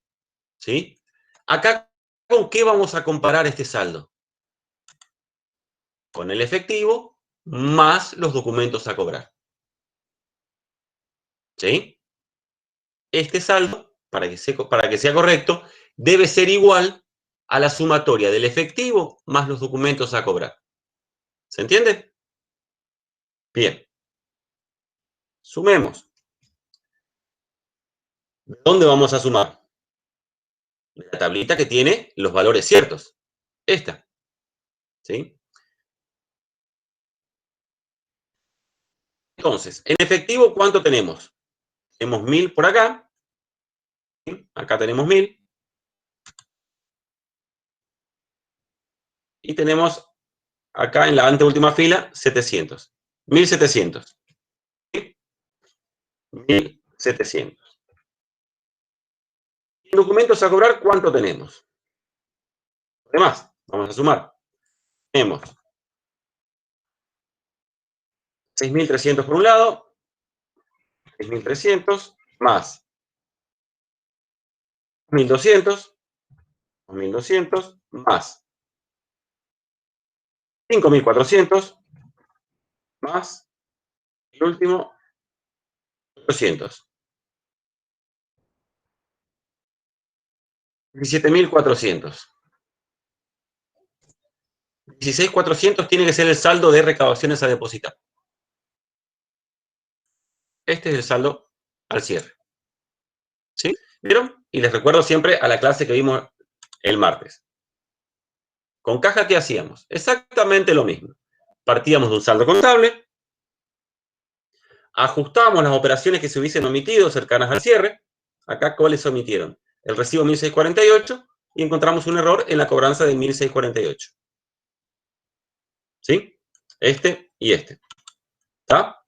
¿Sí? Acá, ¿con qué vamos a comparar este saldo? Con el efectivo más los documentos a cobrar. ¿Sí? Este saldo, para que sea correcto, debe ser igual a la sumatoria del efectivo más los documentos a cobrar. ¿Se entiende? Bien. Sumemos. ¿De dónde vamos a sumar? De la tablita que tiene los valores ciertos. Esta. ¿Sí? Entonces, en efectivo, ¿cuánto tenemos? Tenemos 1.000 por acá. ¿Sí? Acá tenemos 1.000. Y tenemos acá en la anteúltima fila 700. 1.700. ¿Sí? 1.700. En documentos a cobrar, ¿cuánto tenemos? Además, vamos a sumar. Tenemos 6.300 por un lado, 6.300 más 1.200, 2.200 más 5.400 más el último 800. 17.400. 16.400 tiene que ser el saldo de recaudaciones a depositar. Este es el saldo al cierre. ¿Sí? ¿Vieron? Y les recuerdo siempre a la clase que vimos el martes. Con caja, ¿qué hacíamos? Exactamente lo mismo. Partíamos de un saldo contable, ajustábamos las operaciones que se hubiesen omitido cercanas al cierre. Acá, ¿cuáles se omitieron? El recibo 1648 y encontramos un error en la cobranza de 1648. ¿Sí? Este y este. ¿Está?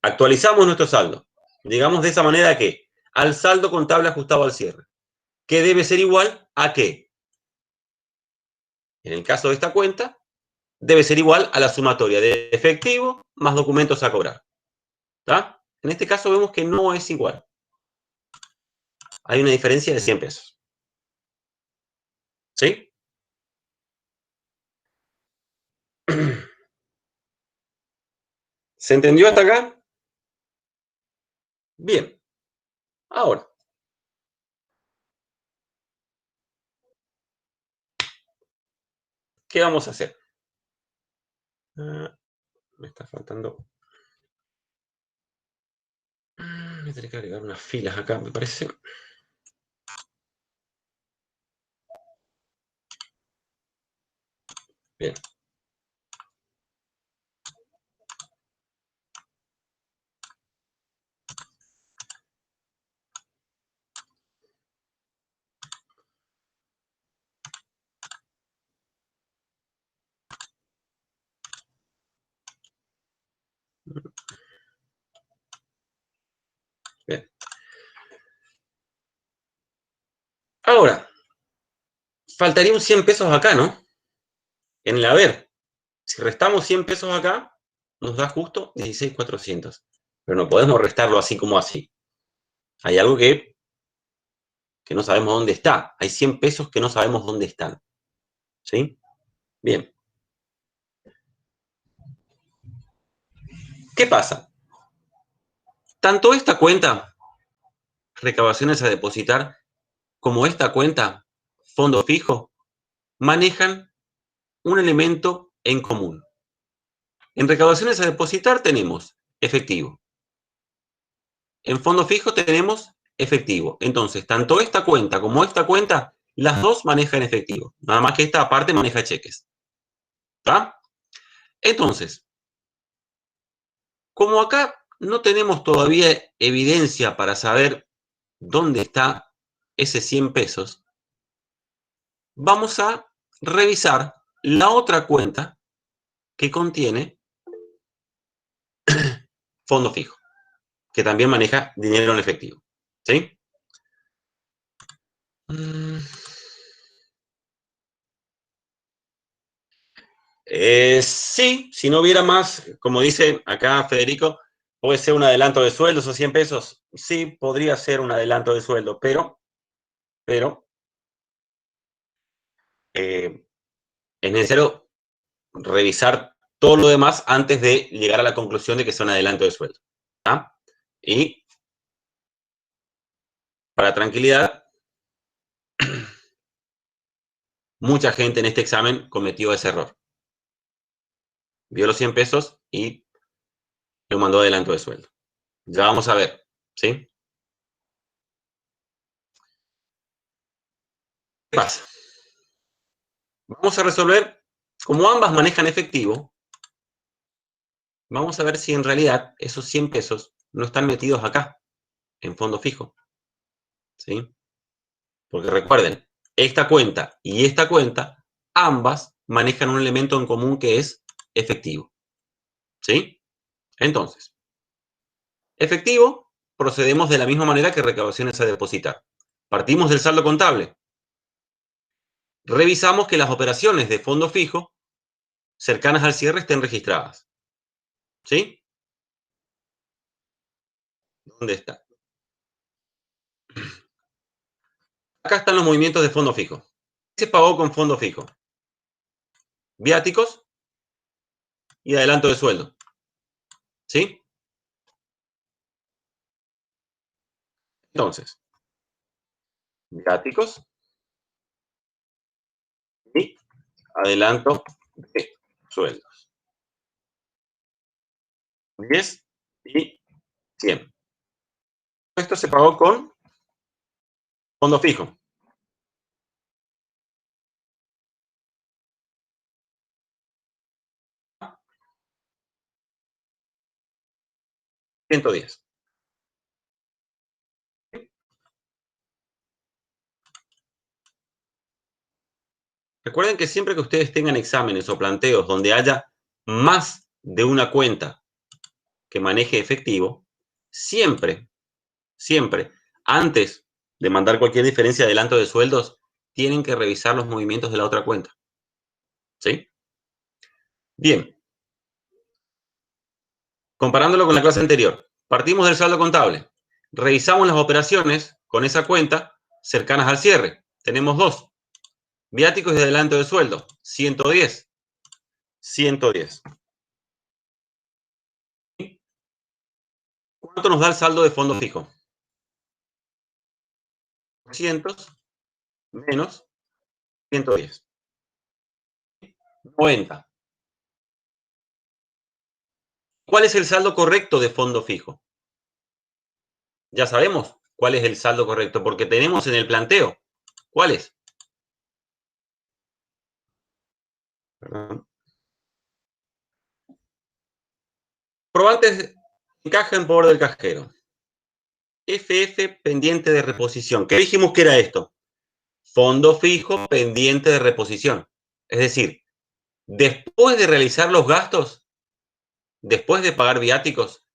Actualizamos nuestro saldo. Digamos de esa manera que al saldo contable ajustado al cierre, que debe ser igual a qué. En el caso de esta cuenta, debe ser igual a la sumatoria de efectivo más documentos a cobrar. ¿Está? En este caso vemos que no es igual. Hay una diferencia de 100 pesos. ¿Sí? ¿Se entendió hasta acá? Bien. Ahora, ¿qué vamos a hacer? Me está faltando. Me tendré que agregar unas filas acá, me parece. Bien. Bien. Ahora, faltaría un 100 pesos acá, ¿no? En el haber. Si restamos 100 pesos acá, nos da justo 16.400. Pero no podemos restarlo así como así. Hay algo que no sabemos dónde está. Hay 100 pesos que no sabemos dónde están. ¿Sí? Bien. ¿Qué pasa? Tanto esta cuenta, recaudaciones a depositar, como esta cuenta, fondo fijo, manejan un elemento en común. En recaudaciones a depositar tenemos efectivo. En fondo fijo tenemos efectivo. Entonces, tanto esta cuenta como esta cuenta, las dos manejan efectivo. Nada más que esta aparte maneja cheques. ¿Está? Entonces, como acá no tenemos todavía evidencia para saber dónde está ese 100 pesos, vamos a revisar la otra cuenta que contiene fondo fijo, que también maneja dinero en efectivo. ¿Sí? Sí, si no hubiera más, como dice acá Federico, puede ser un adelanto de sueldos o 100 pesos. Sí, podría ser un adelanto de sueldo, pero es necesario revisar todo lo demás antes de llegar a la conclusión de que sea un adelanto de sueldo. ¿Tá? Y para tranquilidad, mucha gente en este examen cometió ese error. Vio los 100 pesos y lo mandó adelanto de sueldo. Ya vamos a ver, ¿sí? ¿Qué pasa? Vamos a resolver, como ambas manejan efectivo, vamos a ver si en realidad esos 100 pesos no están metidos acá, en fondo fijo, ¿sí? Porque recuerden, esta cuenta y esta cuenta, ambas manejan un elemento en común que es efectivo, ¿sí? Entonces, efectivo, procedemos de la misma manera que recaudaciones a depositar. Partimos del saldo contable. Revisamos que las operaciones de fondo fijo cercanas al cierre estén registradas, ¿sí? ¿Dónde está? Acá están los movimientos de fondo fijo. ¿Qué se pagó con fondo fijo? Viáticos y adelanto de sueldo, ¿sí? Entonces, viáticos y adelanto de sueldos. 10 y 100. Esto se pagó con fondo fijo. $110. Recuerden que siempre que ustedes tengan exámenes o planteos donde haya más de una cuenta que maneje efectivo, siempre, siempre, antes de mandar cualquier diferencia de adelanto de sueldos, tienen que revisar los movimientos de la otra cuenta. ¿Sí? Bien. Comparándolo con la clase anterior, partimos del saldo contable. Revisamos las operaciones con esa cuenta cercanas al cierre. Tenemos dos. Viáticos y adelanto de sueldo. 110. 110. ¿Cuánto nos da el saldo de fondo fijo? 200 menos 110. 90. ¿Cuál es el saldo correcto de fondo fijo? Ya sabemos cuál es el saldo correcto, porque tenemos en el planteo. ¿Cuál es? Probantes encaja en poder del cajero. FF pendiente de reposición. ¿Qué dijimos que era esto? Fondo fijo pendiente de reposición. Es decir, después de realizar los gastos, después de pagar viáticos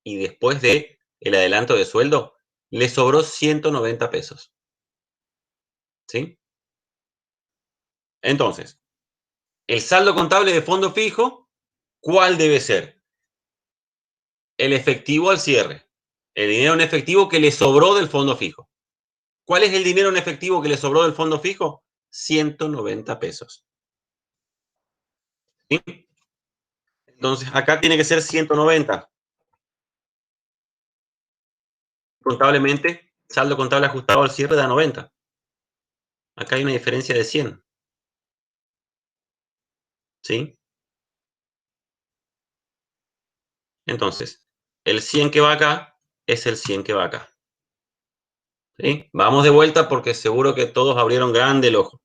y después de el adelanto de sueldo, le sobró 190 pesos. ¿Sí? Entonces, el saldo contable de fondo fijo, ¿cuál debe ser? El efectivo al cierre. El dinero en efectivo que le sobró del fondo fijo. ¿Cuál es el dinero en efectivo que le sobró del fondo fijo? 190 pesos. ¿Sí? Entonces, acá tiene que ser 190. Contablemente, saldo contable ajustado al cierre da 90. Acá hay una diferencia de 100. ¿Sí? Entonces, el 100 que va acá es el 100 que va acá. ¿Sí? Vamos de vuelta porque seguro que todos abrieron grande el ojo.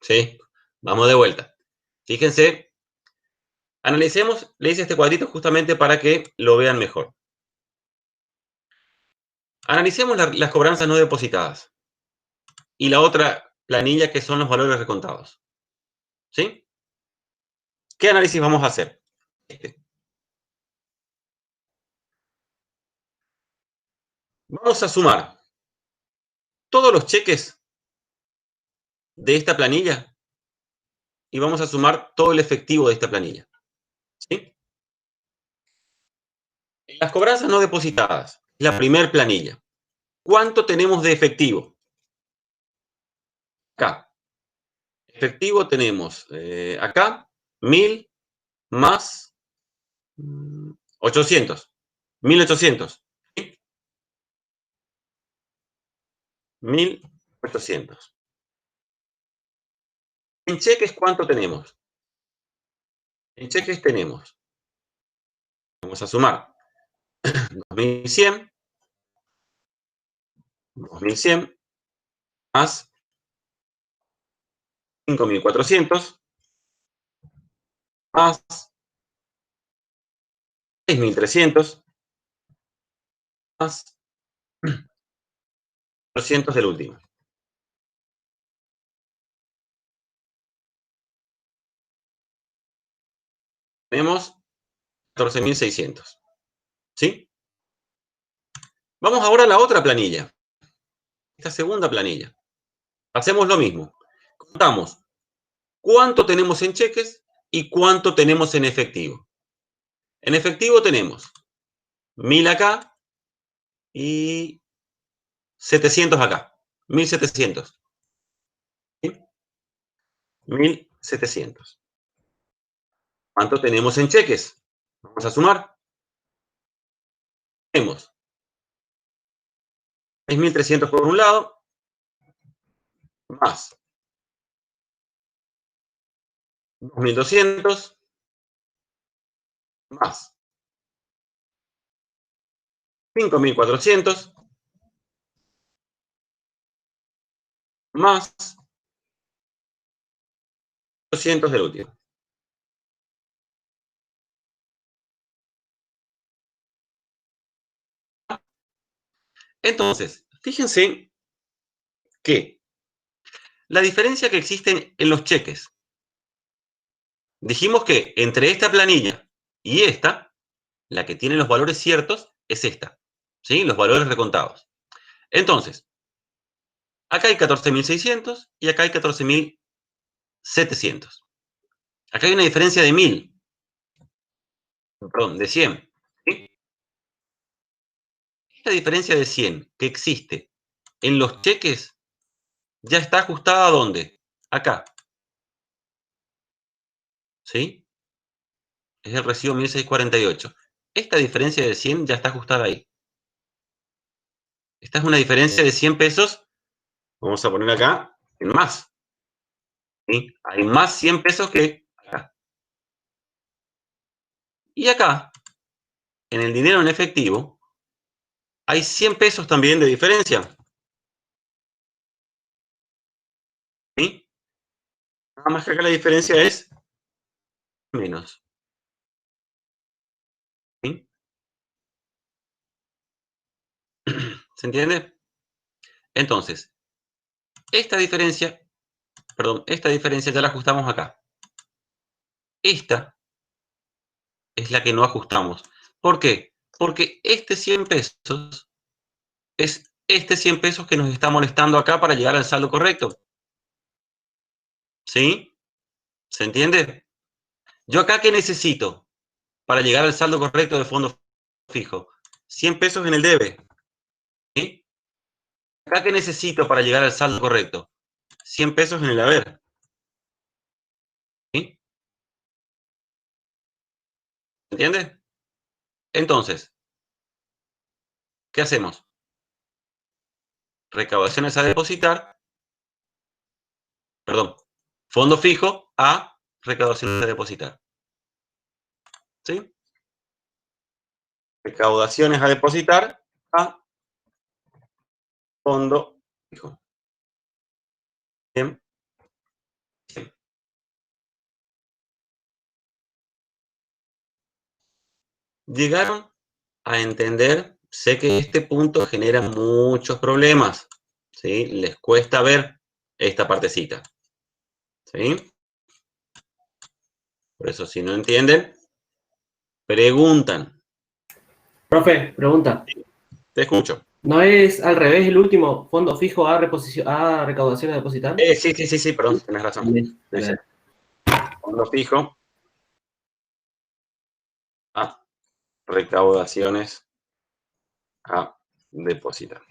¿Sí? Vamos de vuelta. Fíjense, analicemos, le hice este cuadrito justamente para que lo vean mejor. Analicemos las cobranzas no depositadas y la otra planilla que son los valores recontados. ¿Sí? ¿Qué análisis vamos a hacer? Vamos a sumar todos los cheques de esta planilla y vamos a sumar todo el efectivo de esta planilla. ¿Sí? Las cobranzas no depositadas, la primer planilla. ¿Cuánto tenemos de efectivo? Acá. Efectivo tenemos acá 1000 más 800. 1800. ¿Sí? 1800. En cheques, ¿cuánto tenemos? En cheques tenemos, vamos a sumar 2100, 2100 más 5400 más 6300 más 200 del último. Tenemos 14.600. ¿Sí? Vamos ahora a la otra planilla. Esta segunda planilla. Hacemos lo mismo. Contamos cuánto tenemos en cheques y cuánto tenemos en efectivo. En efectivo tenemos 1000 acá y 700 acá. 1700. ¿Sí? 1700. ¿Cuánto tenemos en cheques? Vamos a sumar. Tenemos 6.300 por un lado, más 2.200, más 5.400, más 200 del último. Entonces, fíjense que la diferencia que existe en los cheques, dijimos que entre esta planilla y esta, la que tiene los valores ciertos es esta, ¿sí? Los valores recontados. Entonces, acá hay 14.600 y acá hay 14.700. Acá hay una diferencia de 1000, perdón, de 100. ¿Sí? Esta diferencia de 100 que existe en los cheques ya está ajustada ¿a dónde? Acá. ¿Sí? Es el recibo 1648. Esta diferencia de 100 ya está ajustada ahí. Esta es una diferencia de 100 pesos. Vamos a poner acá en más. ¿Sí? Hay más 100 pesos que acá. Y acá en el dinero en efectivo, hay 100 pesos también de diferencia. ¿Sí? Nada más que acá la diferencia es menos. ¿Sí? ¿Se entiende? Entonces, esta diferencia ya la ajustamos acá. Esta es la que no ajustamos. ¿Por qué? Porque este 100 pesos es este 100 pesos que nos está molestando acá para llegar al saldo correcto. ¿Sí? ¿Se entiende? Yo acá, ¿qué necesito para llegar al saldo correcto de fondo fijo? 100 pesos en el debe. ¿Sí? Acá, ¿qué necesito para llegar al saldo correcto? 100 pesos en el haber. ¿Sí? ¿Se entiende? Entonces, ¿qué hacemos? Recaudaciones a depositar, perdón, fondo fijo a recaudaciones a depositar. ¿Sí? Recaudaciones a depositar a fondo fijo. Bien. Bien. Llegaron a entender, sé que este punto genera muchos problemas, ¿sí? Les cuesta ver esta partecita, ¿sí? Por eso, si no entienden, preguntan. Profe, pregunta. Te escucho. ¿No es al revés el último fondo fijo a recaudación a depositar? Sí, perdón, tienes razón. Bien, Dice, dale. fondo fijo a recaudaciones a depositar.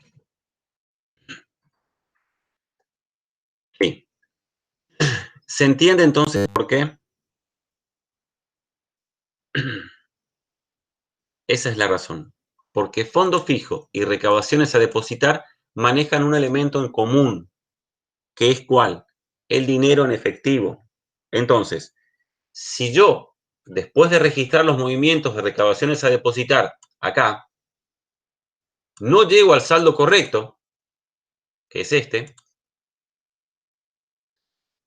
Sí. ¿Se entiende entonces por qué? Esa es la razón. Porque fondo fijo y recaudaciones a depositar manejan un elemento en común, que es ¿cuál? El dinero en efectivo. Entonces, si yo, después de registrar los movimientos de recaudaciones a depositar acá, no llego al saldo correcto, que es este,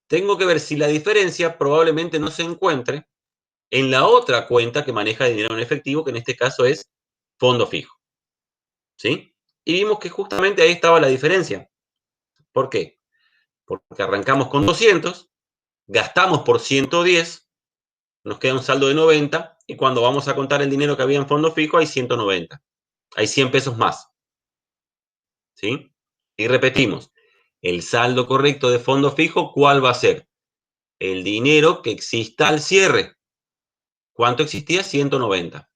tengo que ver si la diferencia probablemente no se encuentre en la otra cuenta que maneja dinero en efectivo, que en este caso es fondo fijo. ¿Sí? Y vimos que justamente ahí estaba la diferencia. ¿Por qué? Porque arrancamos con 200, gastamos por 110, nos queda un saldo de 90, y cuando vamos a contar el dinero que había en fondo fijo hay 190. Hay 100 pesos más. ¿Sí? Y repetimos, el saldo correcto de fondo fijo, ¿cuál va a ser? El dinero que exista al cierre. ¿Cuánto existía? 190.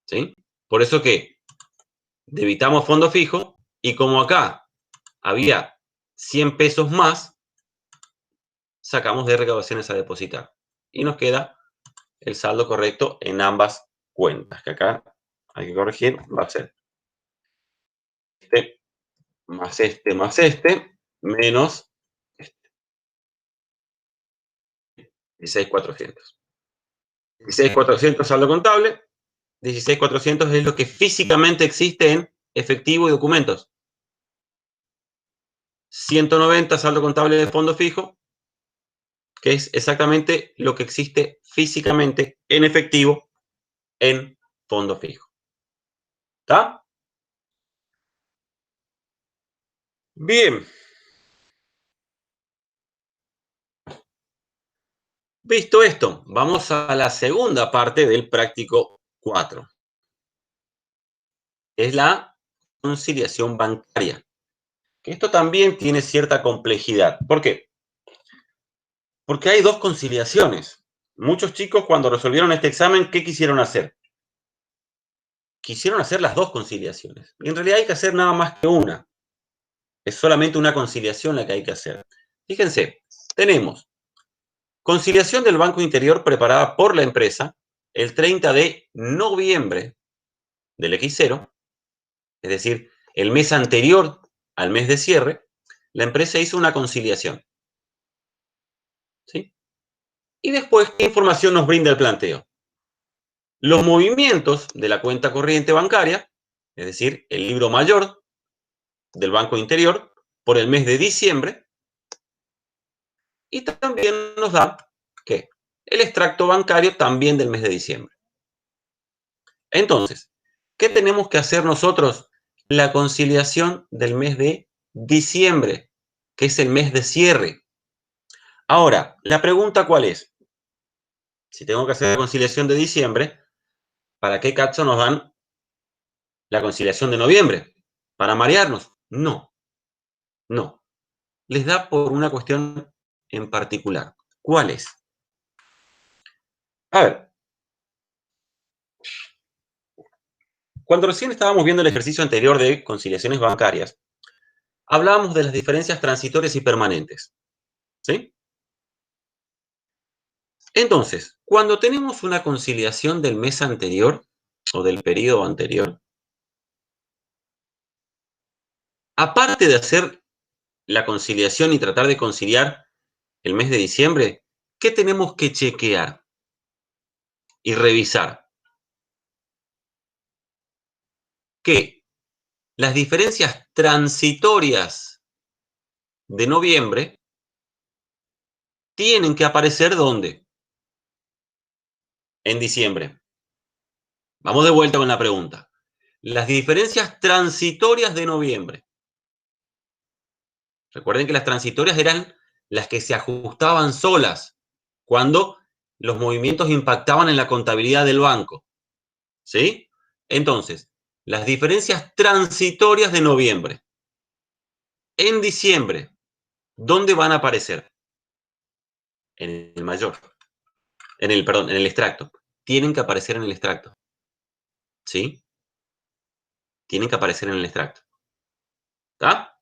¿Sí? Por eso que debitamos fondo fijo, y como acá había 100 pesos más, sacamos de recaudaciones a depositar. Y nos queda el saldo correcto en ambas cuentas, que acá hay que corregir, va a ser este más este, menos este, 16.400. 16.400 saldo contable, 16.400 es lo que físicamente existe en efectivo y documentos. 190 saldo contable de fondo fijo, que es exactamente lo que existe físicamente en efectivo en fondo fijo. ¿Está? Bien. Visto esto, vamos a la segunda parte del práctico 4. Es la conciliación bancaria. Que esto también tiene cierta complejidad. ¿Por qué? Porque hay dos conciliaciones. Muchos chicos cuando resolvieron este examen, ¿qué quisieron hacer? Quisieron hacer las dos conciliaciones. Y en realidad hay que hacer nada más que una. Es solamente una conciliación la que hay que hacer. Fíjense, tenemos conciliación del Banco Interior preparada por la empresa el 30 de noviembre del X0, es decir, el mes anterior al mes de cierre, la empresa hizo una conciliación. ¿Sí? Y después, ¿qué información nos brinda el planteo? los movimientos de la cuenta corriente bancaria, es decir, el libro mayor del Banco Interior, por el mes de diciembre, y también nos da, ¿qué? El extracto bancario también del mes de diciembre. Entonces, ¿qué tenemos que hacer nosotros? La conciliación del mes de diciembre, que es el mes de cierre. Ahora, la pregunta ¿cuál es? Si tengo que hacer la conciliación de diciembre, ¿para qué cacho nos dan la conciliación de noviembre? ¿Para marearnos? No, no. Les da por una cuestión en particular. ¿Cuál es? A ver, cuando recién estábamos viendo el ejercicio anterior de conciliaciones bancarias, hablábamos de las diferencias transitorias y permanentes. ¿Sí? Entonces, cuando tenemos una conciliación del mes anterior o del periodo anterior, aparte de hacer la conciliación y tratar de conciliar el mes de diciembre, ¿qué tenemos que chequear y revisar? Que las diferencias transitorias de noviembre tienen que aparecer ¿dónde? En diciembre. Vamos de vuelta con la pregunta. Las diferencias transitorias de noviembre. Recuerden que las transitorias eran las que se ajustaban solas cuando los movimientos impactaban en la contabilidad del banco. ¿Sí? Entonces, las diferencias transitorias de noviembre. En diciembre, ¿dónde van a aparecer? En el mayor. En el extracto. Tienen que aparecer en el extracto. ¿Sí? Tienen que aparecer en el extracto. ¿Está?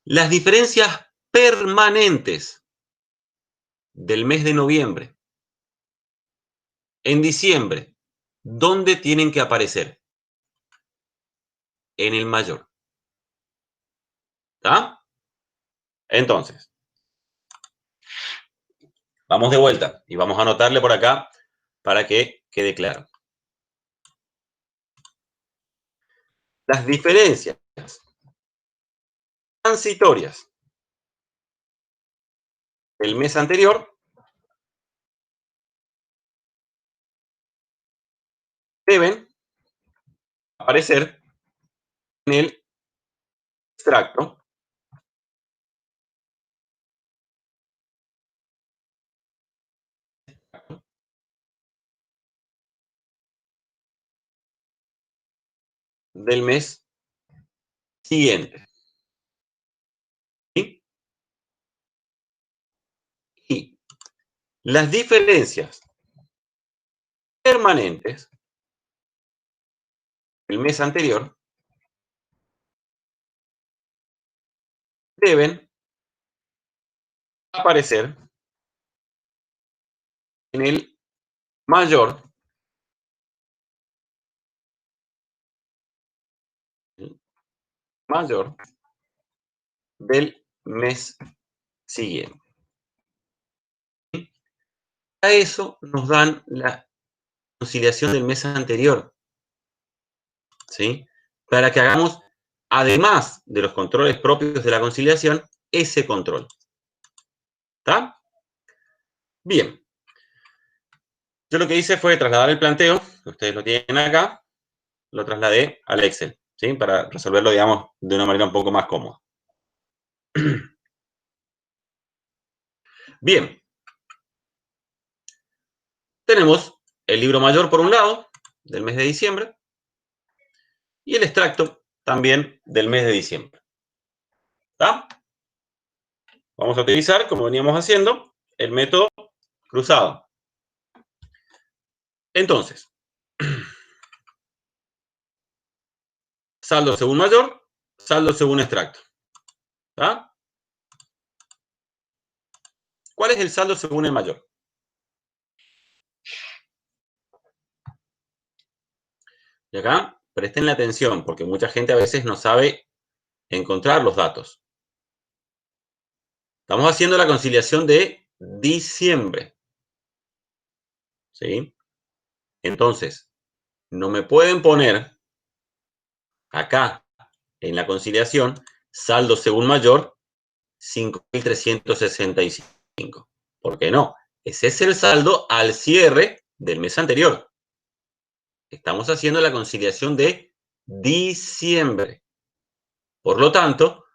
Las diferencias permanentes del mes de noviembre. En diciembre, ¿dónde tienen que aparecer? En el mayor. ¿Está? Entonces, vamos de vuelta y vamos a anotarle por acá para que quede claro. Las diferencias transitorias del mes anterior deben aparecer en el extracto del mes siguiente. ¿Sí? Y las diferencias permanentes del mes anterior deben aparecer en el mayor del mes siguiente. ¿Sí? A eso nos dan la conciliación del mes anterior. ¿Sí? Para que hagamos, además de los controles propios de la conciliación, ese control. ¿Está? Bien. Yo lo que hice fue trasladar el planteo, que ustedes lo tienen acá, lo trasladé al Excel, ¿sí? Para resolverlo, digamos, de una manera un poco más cómoda. Bien. Tenemos el libro mayor por un lado, del mes de diciembre, y el extracto también del mes de diciembre. ¿Está? Vamos a utilizar, como veníamos haciendo, el método cruzado. Entonces, saldo según mayor, saldo según extracto. ¿Está? ¿Cuál es el saldo según el mayor? Y acá, presten la atención, porque mucha gente a veces no sabe encontrar los datos. Estamos haciendo la conciliación de diciembre. ¿sí? Entonces, no me pueden poner acá en la conciliación saldo según mayor 5.365. ¿Por qué no? Ese es el saldo al cierre del mes anterior. Estamos haciendo la conciliación de diciembre. Por lo tanto,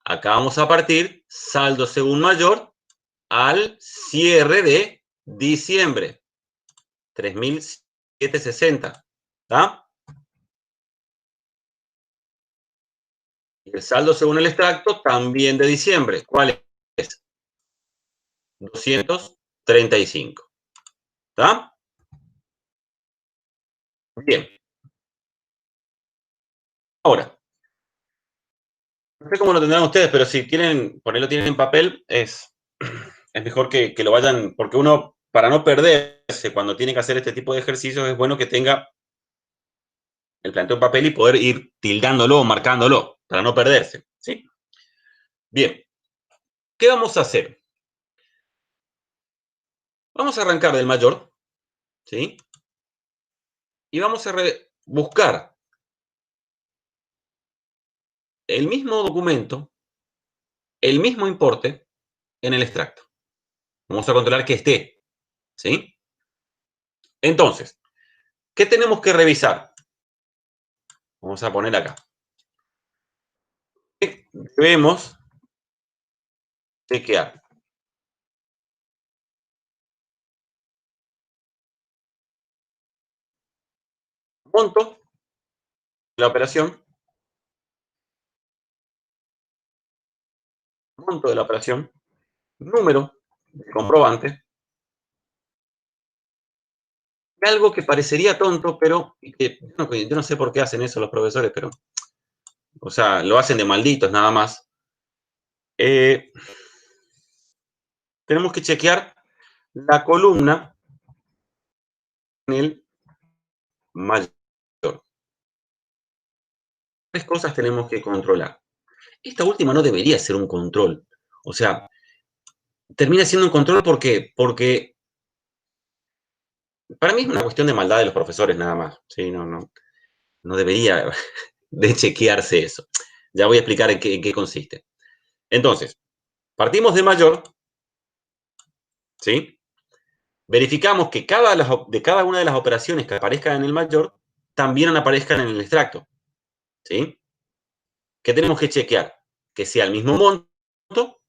acá vamos a partir saldo según mayor al cierre de diciembre. 3.760. ¿Está? Y el saldo según el extracto también de diciembre. ¿Cuál es? 235. ¿Está? Bien. Ahora, no sé cómo lo tendrán ustedes, pero si tienen, ponerlo tienen en papel, es mejor que lo vayan, porque uno, para no perderse cuando tiene que hacer este tipo de ejercicios, es bueno que tenga el planteo en papel y poder ir tildándolo, marcándolo, para no perderse. ¿Sí? Bien. ¿Qué vamos a hacer? Vamos a arrancar del mayor, ¿sí? Y vamos a buscar el mismo documento, el mismo importe en el extracto. Vamos a controlar que esté, ¿sí? Entonces, ¿qué tenemos que revisar? Vamos a poner acá. Debemos chequear monto de la operación, monto de la operación, número de comprobante, algo que parecería tonto, pero que yo no sé por qué hacen eso los profesores, pero, o sea, lo hacen de malditos nada más. Tenemos que chequear la columna en el mayor. Tres cosas tenemos que controlar. Esta última no debería ser un control. O sea, termina siendo un control porque para mí es una cuestión de maldad de los profesores nada más. ¿Sí? No debería de chequearse eso. Ya voy a explicar en qué consiste. Entonces, partimos de mayor, ¿sí? Verificamos que de cada una de las operaciones que aparezcan en el mayor también aparezcan en el extracto, ¿sí? ¿Qué tenemos que chequear? Que sea el mismo monto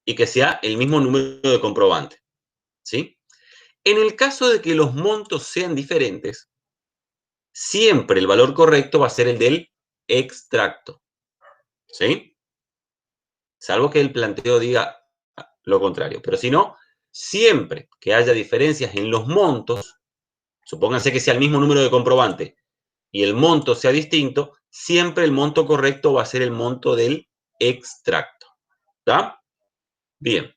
y que sea el mismo número de comprobante, ¿sí? En el caso de que los montos sean diferentes, siempre el valor correcto va a ser el del extracto, ¿sí? Salvo que el planteo diga lo contrario. Pero si no, siempre que haya diferencias en los montos, supónganse que sea el mismo número de comprobante y el monto sea distinto, siempre el monto correcto va a ser el monto del extracto. ¿Está? Bien.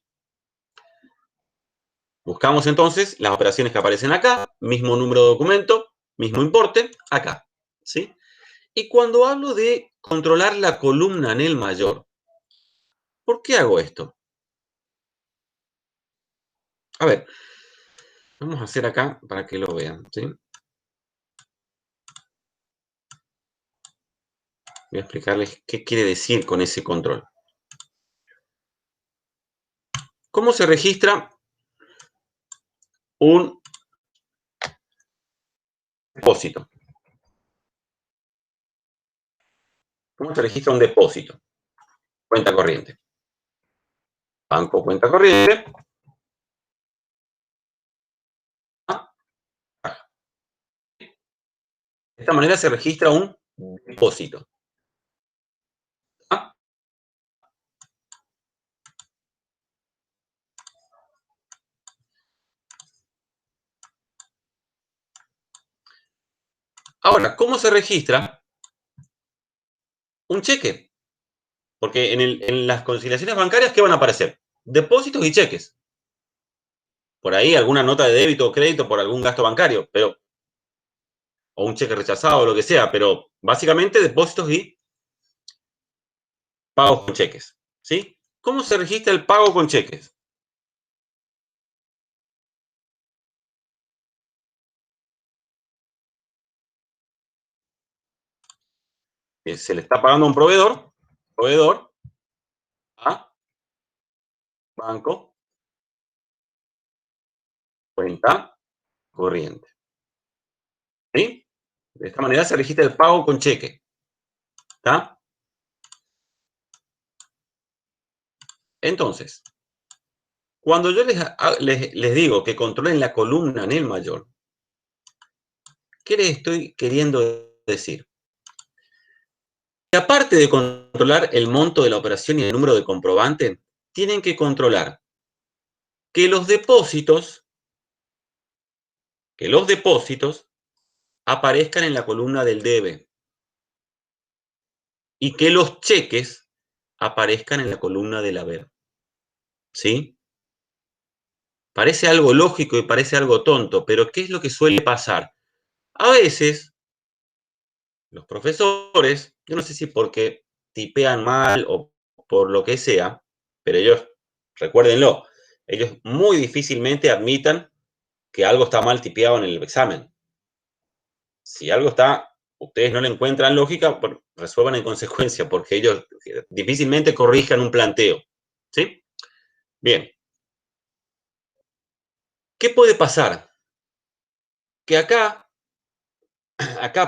Buscamos entonces las operaciones que aparecen acá, mismo número de documento, mismo importe, acá. ¿Sí? Y cuando hablo de controlar la columna en el mayor, ¿por qué hago esto? A ver, vamos a hacer acá para que lo vean. ¿Sí? Voy a explicarles qué quiere decir con ese control. ¿Cómo se registra un depósito? ¿Cómo se registra un depósito? Cuenta corriente. Banco, cuenta corriente. De esta manera se registra un depósito. ¿Ah? Ahora, ¿cómo se registra un cheque? Porque en las conciliaciones bancarias, ¿qué van a aparecer? Depósitos y cheques. Por ahí alguna nota de débito o crédito por algún gasto bancario, pero, o un cheque rechazado o lo que sea, pero básicamente depósitos y pagos con cheques. ¿Sí? ¿Cómo se registra el pago con cheques? Se le está pagando a un proveedor a banco, cuenta corriente. ¿Sí? De esta manera se registra el pago con cheque. ¿Está? Entonces, cuando yo les digo que controlen la columna en el mayor, ¿qué les estoy queriendo decir? Que aparte de controlar el monto de la operación y el número de comprobante, tienen que controlar que los depósitos aparezcan en la columna del debe y que los cheques aparezcan en la columna del haber. ¿Sí? Parece algo lógico y parece algo tonto, pero ¿qué es lo que suele pasar? A veces, los profesores, yo no sé si porque tipean mal o por lo que sea, pero ellos, recuérdenlo, ellos muy difícilmente admitan que algo está mal tipeado en el examen. Si algo está, ustedes no le encuentran lógica, resuelvan en consecuencia, porque ellos difícilmente corrijan un planteo. ¿Sí? Bien. ¿Qué puede pasar? Que acá,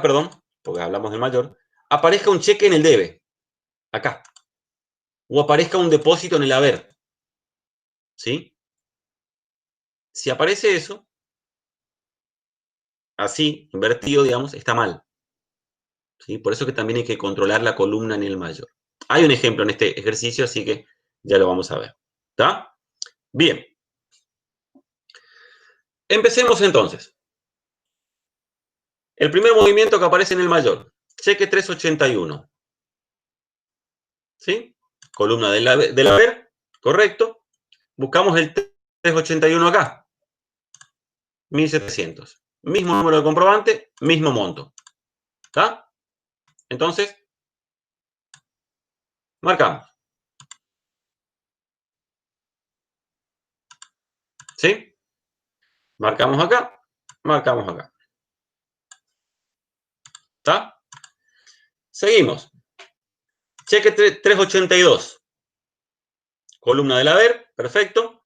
perdón, porque hablamos del mayor, aparezca un cheque en el debe, acá, o aparezca un depósito en el haber. ¿Sí? Si aparece eso, así, invertido, digamos, está mal. ¿Sí? Por eso que también hay que controlar la columna en el mayor. Hay un ejemplo en este ejercicio, así que ya lo vamos a ver. ¿Está? Bien. Empecemos entonces. El primer movimiento que aparece en el mayor, cheque 381. ¿Sí? Columna del haber, correcto. Buscamos el 381 acá. 1700. Mismo número de comprobante, mismo monto. ¿Está? Entonces, marcamos. ¿Sí? Marcamos acá, marcamos acá. ¿Está? Seguimos. Cheque 382. Columna del haber, perfecto.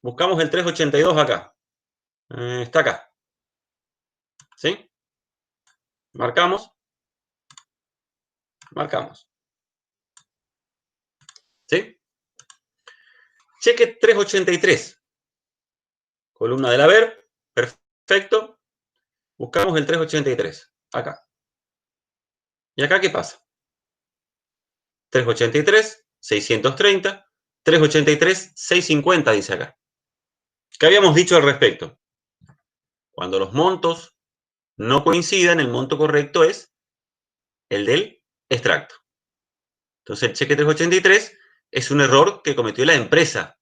Buscamos el 382 acá. Está acá. ¿Sí? Marcamos. Marcamos. ¿Sí? Cheque 383. Columna del haber, perfecto. Buscamos el 383. Acá. ¿Y acá qué pasa? 383, 630, 383, 650, dice acá. ¿Qué habíamos dicho al respecto? Cuando los montos no coincidan, el monto correcto es el del extracto. Entonces, el cheque 383 es un error que cometió la empresa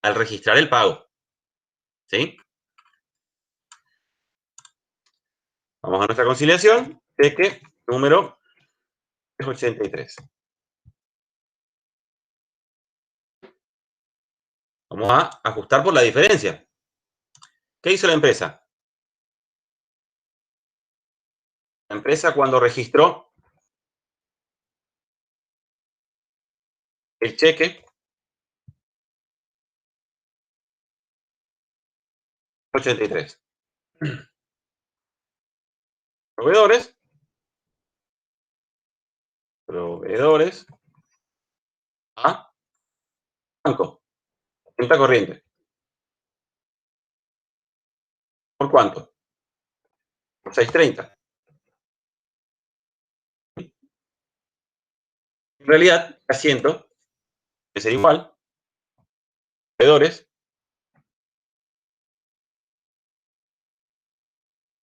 al registrar el pago. ¿Sí? Vamos a nuestra conciliación. Cheque número 383. Vamos a ajustar por la diferencia. ¿Qué hizo la empresa? La empresa, cuando registró el cheque 83. Proveedores a banco, cuenta corriente. ¿Por cuánto? Por 630. En realidad, asiento debe ser igual. Proveedores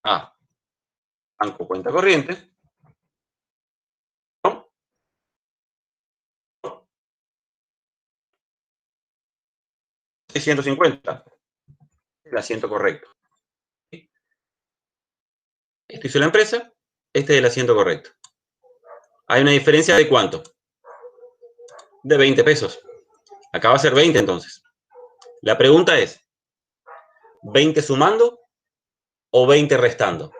a banco, cuenta corriente. ¿No? 650. El asiento correcto. Esto hizo la empresa. Este es el asiento correcto. Hay una diferencia de ¿cuánto? De 20 pesos. Acá va a ser 20 entonces. La pregunta es, ¿20 sumando o 20 restando?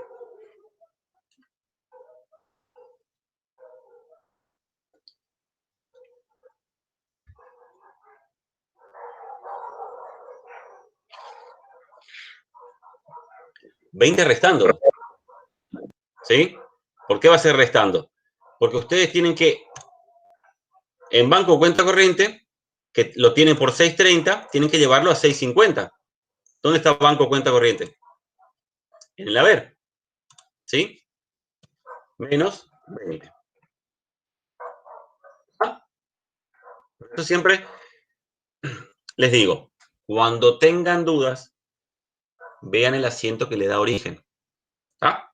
20 restando. ¿Sí? ¿Por qué va a ser restando? Porque ustedes tienen que, en banco cuenta corriente, que lo tienen por 6.30, tienen que llevarlo a 6.50. ¿Dónde está banco cuenta corriente? En el haber. ¿Sí? Menos 20. Esto siempre les digo, cuando tengan dudas, vean el asiento que le da origen. ¿Ah?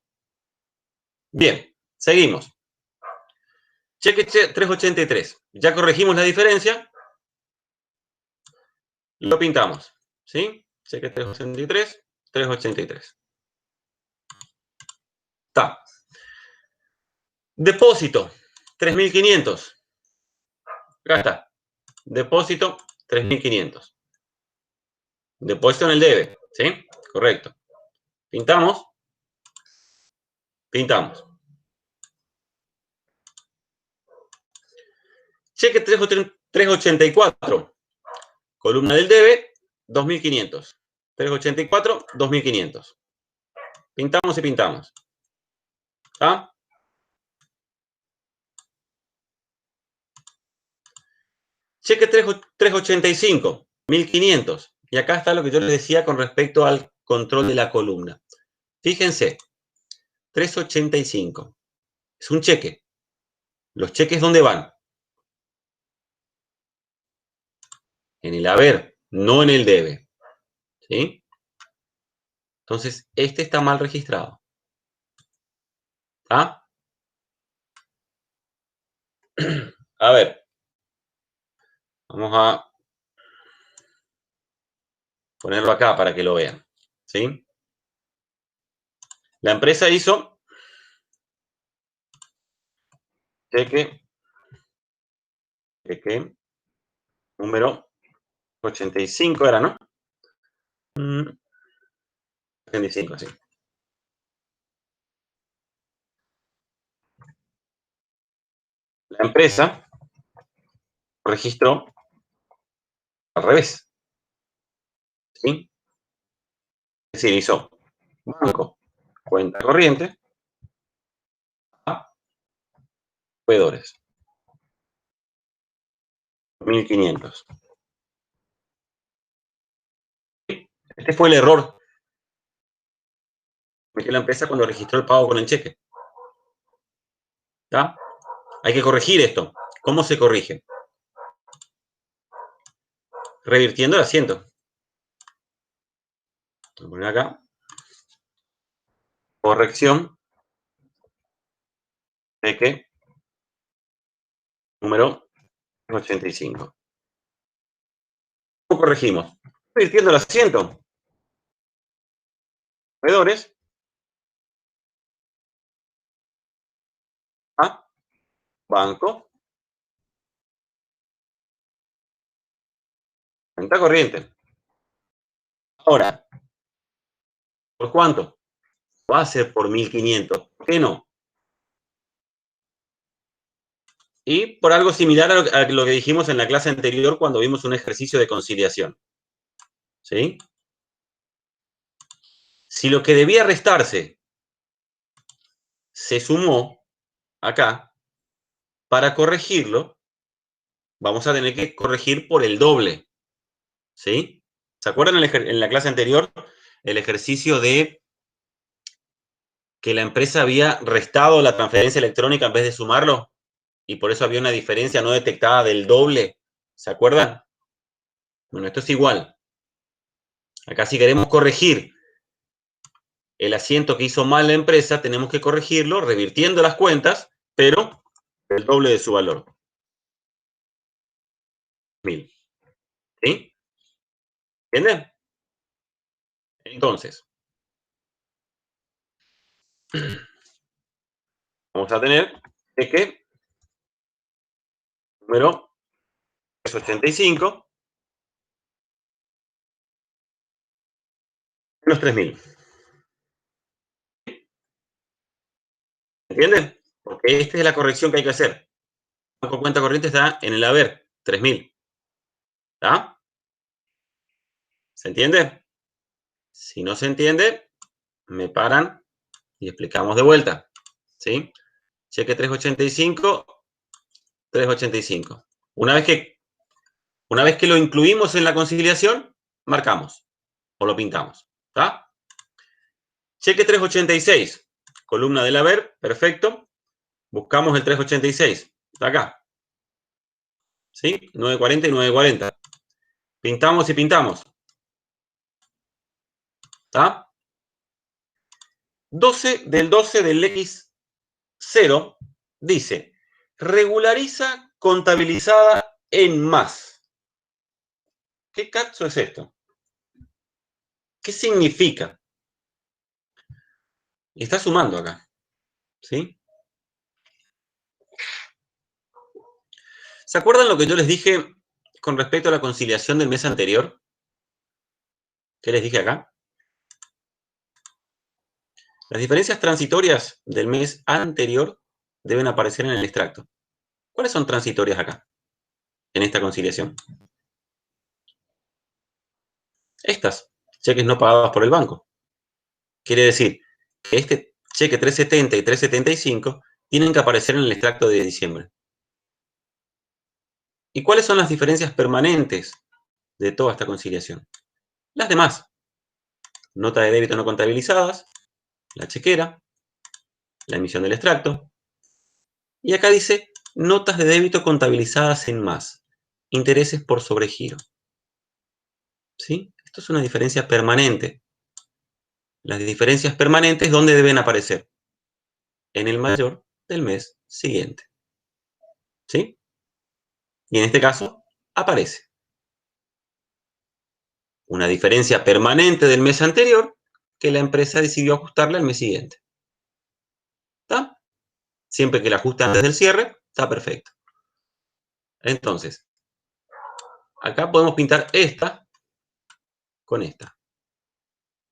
Bien, seguimos. Cheque 383. Ya corregimos la diferencia. Lo pintamos. ¿Sí? Cheque 383, 383. Está. Depósito, 3.500. Acá está. Depósito, 3.500. Depósito en el debe. ¿Sí? Correcto. Pintamos. Pintamos. Cheque 384. Columna del debe, 2.500. 384, 2.500. Pintamos y pintamos. ¿Ah? Cheque 385, 1.500. Y acá está lo que yo les decía con respecto al control de la columna. Fíjense, 385. Es un cheque. ¿Los cheques dónde van? En el haber, no en el debe. ¿Sí? Entonces, este está mal registrado. ¿Ah? A ver. Vamos a ponerlo acá para que lo vean. ¿Sí? La empresa hizo cheque número 85 era, ¿no? 85, sí. La empresa registró al revés. ¿Sí? Es decir, hizo banco, cuenta corriente, a proveedores. 1.500. Este fue el error de la empresa cuando registró el pago con el cheque. ¿Está? Hay que corregir esto. ¿Cómo se corrige? Revirtiendo el asiento. Voy a poner acá. Corrección. Cheque número 85. ¿Cómo corregimos? Revirtiendo el asiento. Proveedores. A banco. Cuenta corriente. Ahora, ¿por cuánto? Va a ser por 1.500. ¿Por qué no? Y por algo similar a lo que dijimos en la clase anterior cuando vimos un ejercicio de conciliación. ¿Sí? Si lo que debía restarse se sumó acá, para corregirlo, vamos a tener que corregir por el doble. ¿Sí? ¿Se acuerdan en la clase anterior el ejercicio de que la empresa había restado la transferencia electrónica en vez de sumarlo? Y por eso había una diferencia no detectada del doble. ¿Se acuerdan? Bueno, esto es igual. Acá si queremos corregir el asiento que hizo mal la empresa, tenemos que corregirlo revirtiendo las cuentas, pero el doble de su valor. 1.000. ¿Sí? ¿Entienden? Entonces, vamos a tener que número 385 menos 3.000. ¿Entienden? Porque esta es la corrección que hay que hacer. El banco cuenta corriente está en el haber, 3.000. ¿Está? ¿Se entiende? Si no se entiende, Me paran y explicamos de vuelta. ¿Sí? Cheque 385, 385. Una vez que lo incluimos en la conciliación, marcamos o lo pintamos. ¿Está? Cheque 386, columna del haber, perfecto. Buscamos el 386, está acá. ¿Sí? 940 y 940. Pintamos y pintamos. ¿Está? 12 del X0 dice, regulariza contabilizada en más. ¿Qué cazzo es esto? ¿Qué significa? Y está sumando acá. ¿Sí? ¿Se acuerdan lo que yo les dije con respecto a la conciliación del mes anterior? ¿Qué les dije acá? Las diferencias transitorias del mes anterior deben aparecer en el extracto. ¿Cuáles son transitorias acá, en esta conciliación? Estas, cheques no pagados por el banco. Quiere decir que este cheque 370 y 375 tienen que aparecer en el extracto de diciembre. ¿Y cuáles son las diferencias permanentes de toda esta conciliación? Las demás. Nota de débito no contabilizadas, la chequera, la emisión del extracto. Y acá dice notas de débito contabilizadas en más. Intereses por sobregiro. ¿Sí? Esto es una diferencia permanente. Las diferencias permanentes, ¿dónde deben aparecer? En el mayor del mes siguiente. ¿Sí? Y en este caso, aparece una diferencia permanente del mes anterior que la empresa decidió ajustarle al mes siguiente. ¿Está? Siempre que la ajuste antes del cierre, está perfecto. Entonces, acá podemos pintar esta con esta.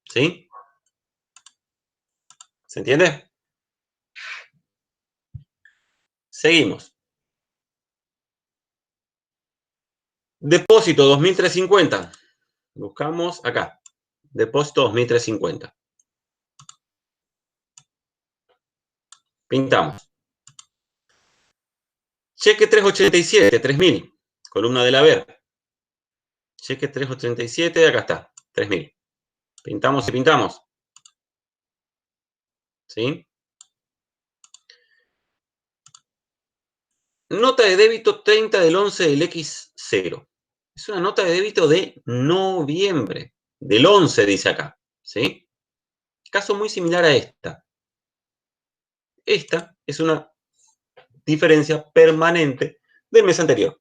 ¿Sí? ¿Se entiende? Seguimos. Depósito 2350. Buscamos acá. Depósito 2350. Pintamos. Cheque 387, 3000. Columna del haber. Cheque 387, acá está. 3000. Pintamos y pintamos. ¿Sí? Nota de débito 30 del 11 del X0. Es una nota de débito de noviembre. Del 11 dice acá. ¿Sí? Caso muy similar a esta. Esta es una diferencia permanente del mes anterior,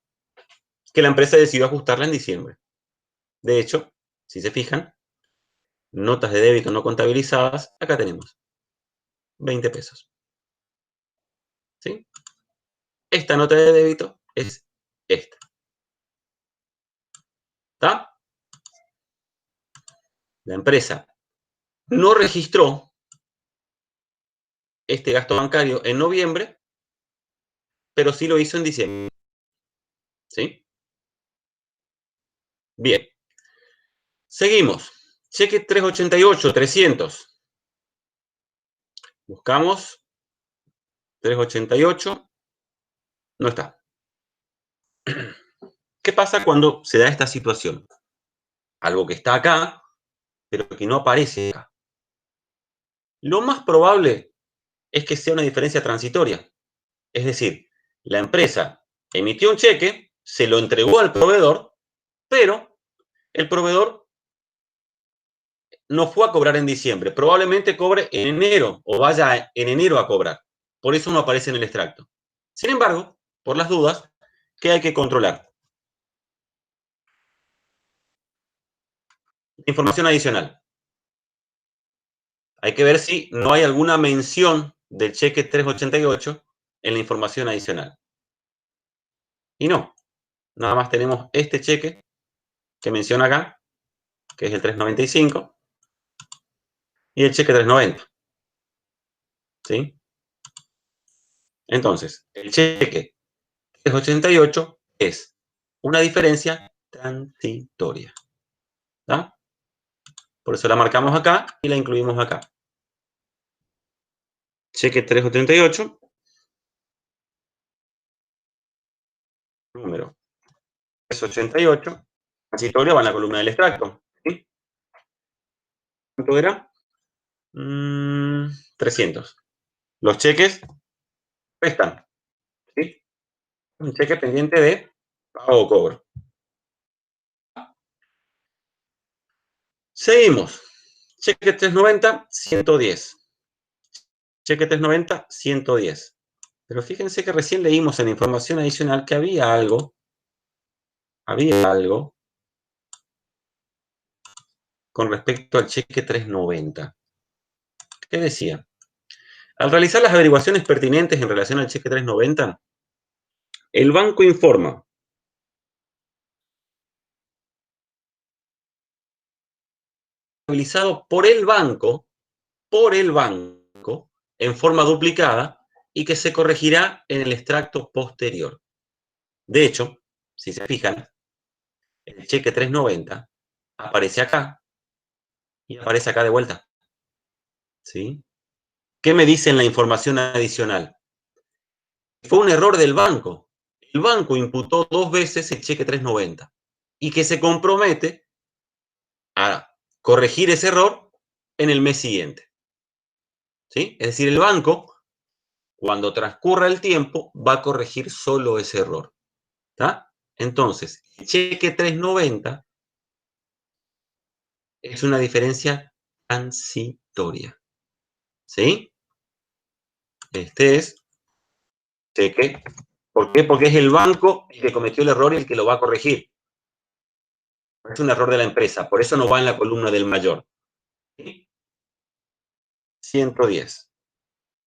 que la empresa decidió ajustarla en diciembre. De hecho, si se fijan, notas de débito no contabilizadas, acá tenemos 20 pesos. ¿Sí? Esta nota de débito es esta. ¿Está? La empresa no registró este gasto bancario en noviembre, pero sí lo hizo en diciembre. ¿Sí? Bien. Seguimos. Cheque 388, 300. Buscamos 388. No está. ¿Qué pasa cuando se da esta situación? Algo que está acá, pero que no aparece acá. Lo más probable es que sea una diferencia transitoria. Es decir, la empresa emitió un cheque, se lo entregó al proveedor, pero el proveedor no fue a cobrar en diciembre. Probablemente cobre en enero o vaya en enero a cobrar. Por eso no aparece en el extracto. Sin embargo, por las dudas, ¿qué hay que controlar? Información adicional. Hay que ver si no hay alguna mención del cheque 388 en la información adicional. Y no. Nada más tenemos este cheque que menciona acá, que es el 395, y el cheque 390. ¿Sí? Entonces, el cheque 388 es una diferencia transitoria. ¿Tá? Por eso la marcamos acá y la incluimos acá. cheque 388, número 388, transitorio va en la columna del extracto. ¿Sí? ¿Cuánto era? 300. Los cheques restan. ¿Sí? Un cheque pendiente de pago o cobro. Seguimos. Cheque 390, 110. Cheque 390, 110. Pero fíjense que recién leímos en la información adicional que había algo con respecto al cheque 390. ¿Qué decía? Al realizar las averiguaciones pertinentes en relación al cheque 390, el banco informa realizado por el banco, en forma duplicada y que se corregirá en el extracto posterior. De hecho, si se fijan, el cheque 390 aparece acá y aparece acá de vuelta. ¿Sí? ¿Qué me dice en la información adicional? Fue un error del banco. El banco imputó 2 veces el cheque 390 y que se compromete a corregir ese error en el mes siguiente. ¿Sí? Es decir, el banco, cuando transcurra el tiempo, va a corregir solo ese error. ¿Está? Entonces, el cheque 390 es una diferencia transitoria. ¿Sí? Este es cheque. ¿Por qué? Porque es el banco el que cometió el error y el que lo va a corregir. Es un error de la empresa, por eso no va en la columna del mayor. ¿Sí? 110.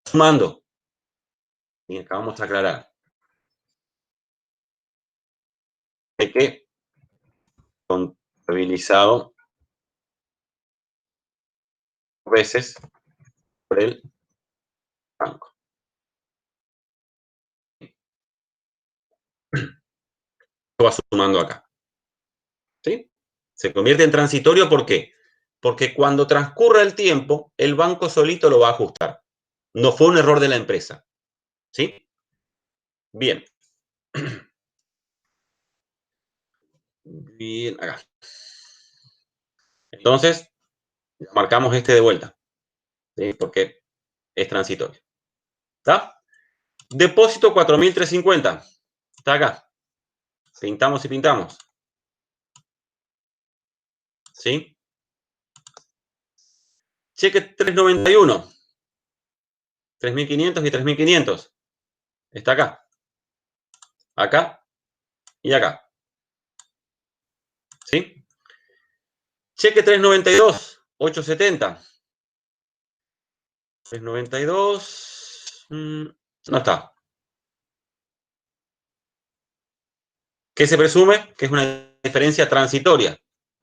Sumando. Y acá vamos a aclarar. Cheque contabilizado veces por el banco. Lo va sumando acá. ¿Sí? Se convierte en transitorio, ¿por qué? Porque cuando transcurra el tiempo, el banco solito lo va a ajustar. No fue un error de la empresa. ¿Sí? Bien. Bien, acá. Entonces, marcamos este de vuelta. ¿Sí? Porque es transitorio. ¿Está? Depósito 4.350. Está acá. Pintamos y pintamos. ¿Sí? Cheque 391. 3.500 y 3.500. Está acá. Acá y acá. ¿Sí? Cheque 392. 870. 392. No está. ¿Qué se presume? Que es una diferencia transitoria.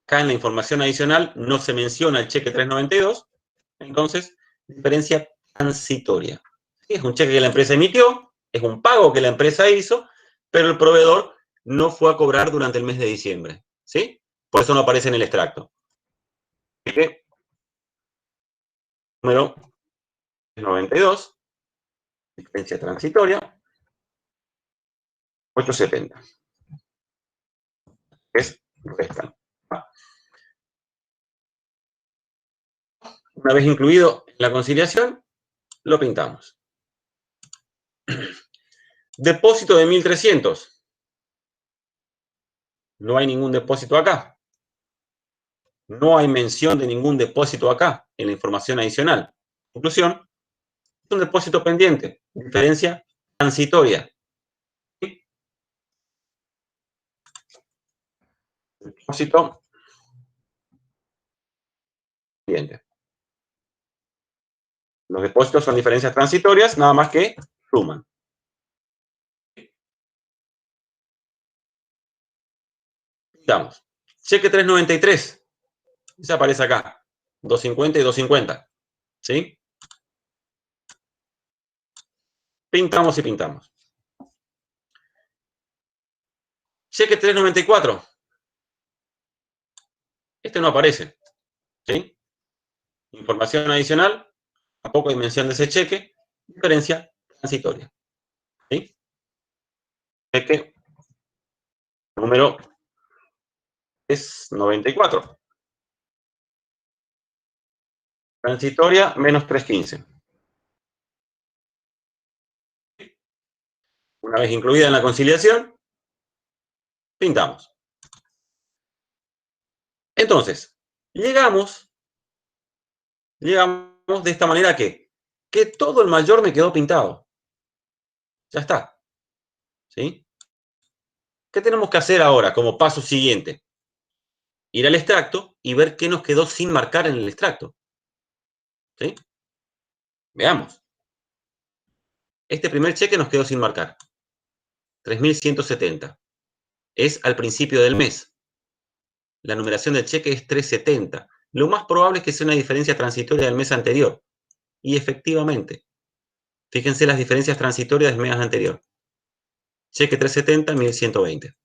Acá en la información adicional no se menciona el cheque 392. Entonces, diferencia transitoria. ¿Sí? Es un cheque que la empresa emitió, es un pago que la empresa hizo, pero el proveedor no fue a cobrar durante el mes de diciembre. ¿Sí? Por eso no aparece en el extracto. Cheque número 92, diferencia transitoria, 870. Es resta. Una vez incluido en la conciliación, lo pintamos. Depósito de 1.300. No hay ningún depósito acá. No hay mención de ningún depósito acá en la información adicional. Conclusión, es un depósito pendiente, diferencia transitoria. Depósito pendiente. Los depósitos son diferencias transitorias, nada más que suman. Digamos, cheque 393. Ese aparece acá. 250 y 250. ¿Sí? Pintamos y pintamos. Cheque 394. Este no aparece. ¿Sí? Información adicional. Tampoco hay mención de ese cheque. diferencia transitoria. ¿Sí? Cheque número es 94. Transitoria menos 315. Una vez incluida en la conciliación, pintamos. Entonces, llegamos de esta manera que todo el mayor me quedó pintado. Ya está. ¿Sí? ¿Qué tenemos que hacer ahora como paso siguiente? Ir al extracto y ver qué nos quedó sin marcar en el extracto. ¿Sí? Veamos. Este primer cheque nos quedó sin marcar. 3.170. Es al principio del mes. La numeración del cheque es 370. Lo más probable es que sea una diferencia transitoria del mes anterior. Y efectivamente, fíjense las diferencias transitorias del mes anterior. Cheque 370, 1.120.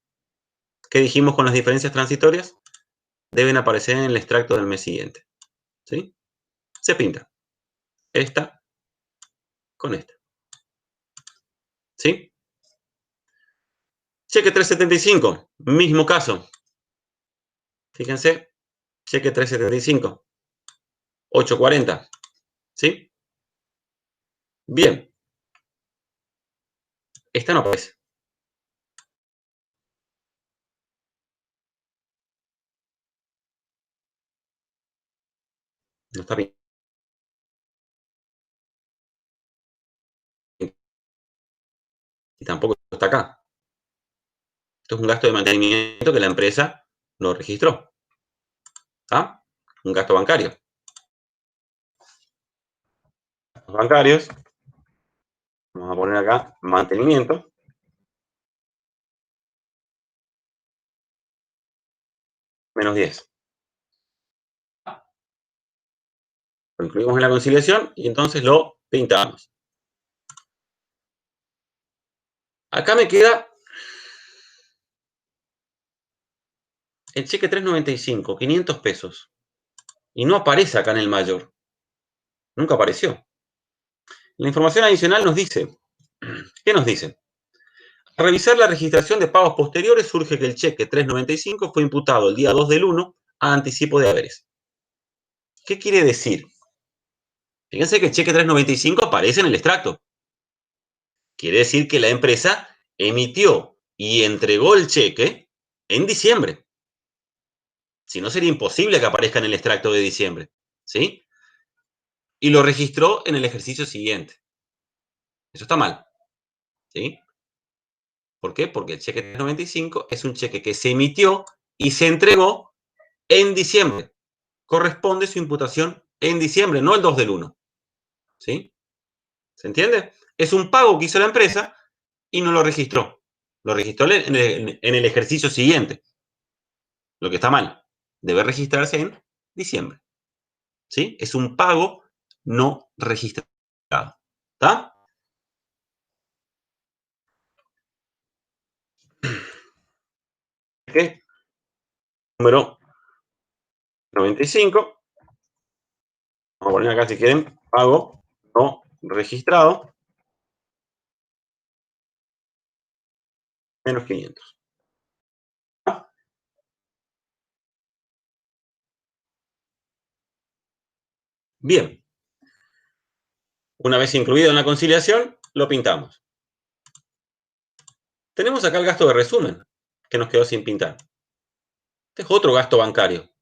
¿Qué dijimos con las diferencias transitorias? Deben aparecer en el extracto del mes siguiente. ¿Sí? Se pinta. Esta con esta. ¿Sí? Cheque 375, mismo caso. Fíjense, cheque 375, 840. ¿Sí? Bien. Esta no aparece. No está bien. Y tampoco está acá. Esto es un gasto de mantenimiento que la empresa no registró. ¿Ah? Un gasto bancario. Los bancarios. Vamos a poner acá mantenimiento. Menos 10. Lo incluimos en la conciliación y entonces lo pintamos. Acá me queda el cheque 395, 500 pesos. Y no aparece acá en el mayor. Nunca apareció. La información adicional nos dice, ¿qué nos dice? Al revisar la registración de pagos posteriores surge que el cheque 395 fue imputado el día 2 del 1 a anticipo de haberes. ¿Qué quiere decir? Fíjense que el cheque 395 aparece en el extracto. Quiere decir que la empresa emitió y entregó el cheque en diciembre. Si no, sería imposible que aparezca en el extracto de diciembre. ¿Sí? Y lo registró en el ejercicio siguiente. Eso está mal. ¿Sí? ¿Por qué? Porque el cheque 395 es un cheque que se emitió y se entregó en diciembre. Corresponde su imputación en diciembre, no el 2 del 1. ¿Sí? ¿Se entiende? Es un pago que hizo la empresa y no lo registró. Lo registró en el ejercicio siguiente. Lo que está mal. Debe registrarse en diciembre. ¿Sí? Es un pago no registrado. ¿Está? ¿Qué? Número 95. Vamos a poner acá si quieren. Pago no registrado. Menos 500. Bien. Una vez incluido en la conciliación, lo pintamos. Tenemos acá el gasto de resumen, que nos quedó sin pintar. Este es otro gasto bancario,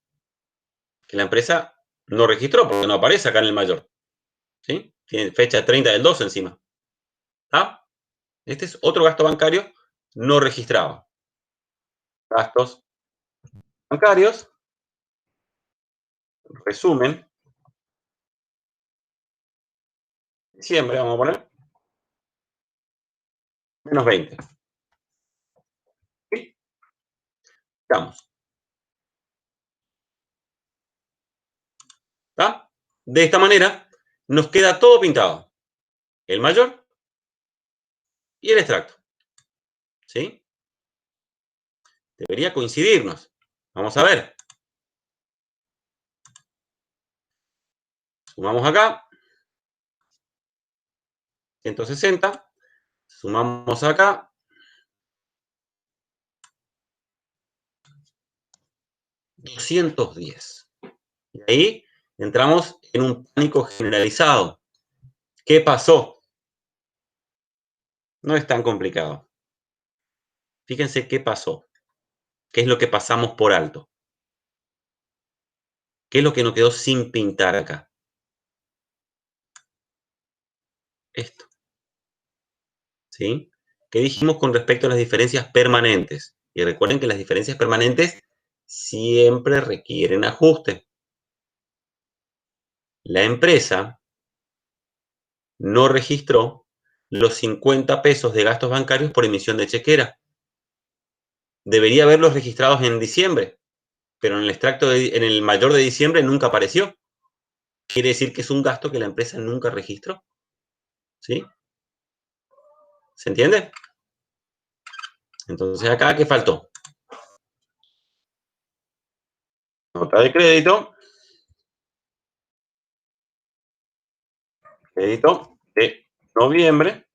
que la empresa no registró, porque no aparece acá en el mayor. ¿Sí? Tiene fecha 30 del 2 encima. ¿Ah? Este es otro gasto bancario no registrado. Gastos bancarios, resumen, diciembre, vamos a poner, menos 20. ¿Sí? Estamos. ¿Está? De esta manera, nos queda todo pintado. El mayor y el extracto. ¿Sí? Debería coincidirnos. Vamos a ver. Sumamos acá. 160. Sumamos acá. 210. Y ahí entramos en un pánico generalizado. ¿Qué pasó? No es tan complicado. Fíjense qué pasó. ¿Qué es lo que pasamos por alto? ¿Qué es lo que nos quedó sin pintar acá? Esto. ¿Sí? ¿Qué dijimos con respecto a las diferencias permanentes? Y recuerden que las diferencias permanentes siempre requieren ajuste. La empresa no registró los 50 pesos de gastos bancarios por emisión de chequera. Debería haberlos registrados en diciembre, pero en el extracto en el mayor de diciembre nunca apareció. Quiere decir que es un gasto que la empresa nunca registró. ¿Sí? ¿Se entiende? Entonces, acá, ¿qué faltó? Nota de crédito. Crédito de noviembre.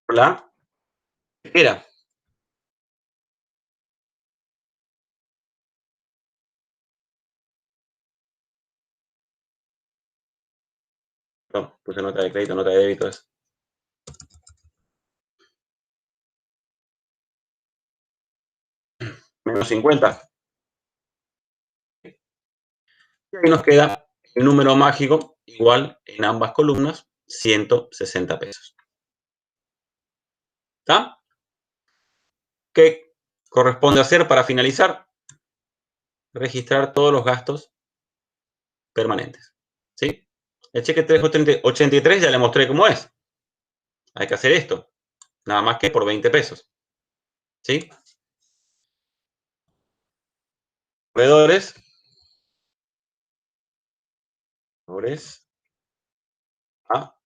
La chequera. No, puse nota de crédito, nota de débito. Es. Menos 50. Y ahí nos queda el número mágico, igual en ambas columnas, 160 pesos. ¿Está? ¿Qué corresponde hacer para finalizar? Registrar todos los gastos permanentes. ¿Sí? El cheque 383 ya le mostré cómo es. Hay que hacer esto. Nada más que por 20 pesos. ¿Sí? Proveedores. Proveedores. A.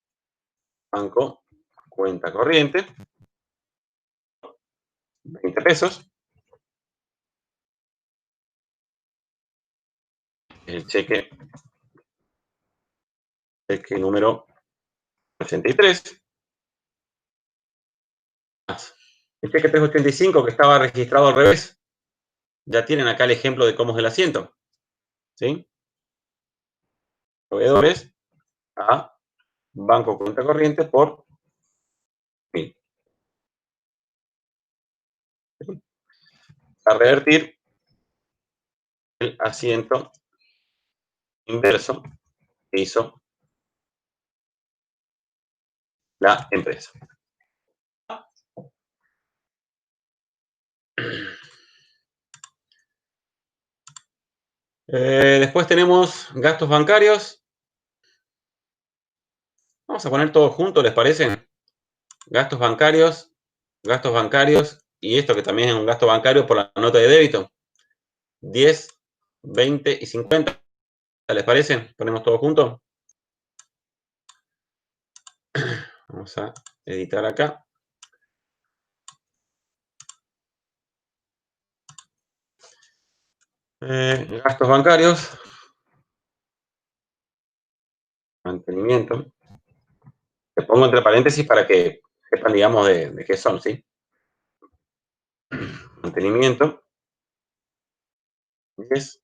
Banco. Cuenta corriente. 20 pesos. El cheque número 83. El cheque 385 que estaba registrado al revés. Ya tienen acá el ejemplo de cómo es el asiento. ¿Sí? Proveedores a banco cuenta corriente por 1000. A revertir el asiento inverso que hizo la empresa. Después tenemos gastos bancarios. Vamos a poner todo junto, ¿les parece? Gastos bancarios y esto que también es un gasto bancario por la nota de débito. 10, 20 y 50. ¿Les parece? Ponemos todo junto. Vamos a editar acá. Gastos bancarios. Mantenimiento. Le pongo entre paréntesis para que sepan, digamos, de qué son, ¿sí? Mantenimiento. 10.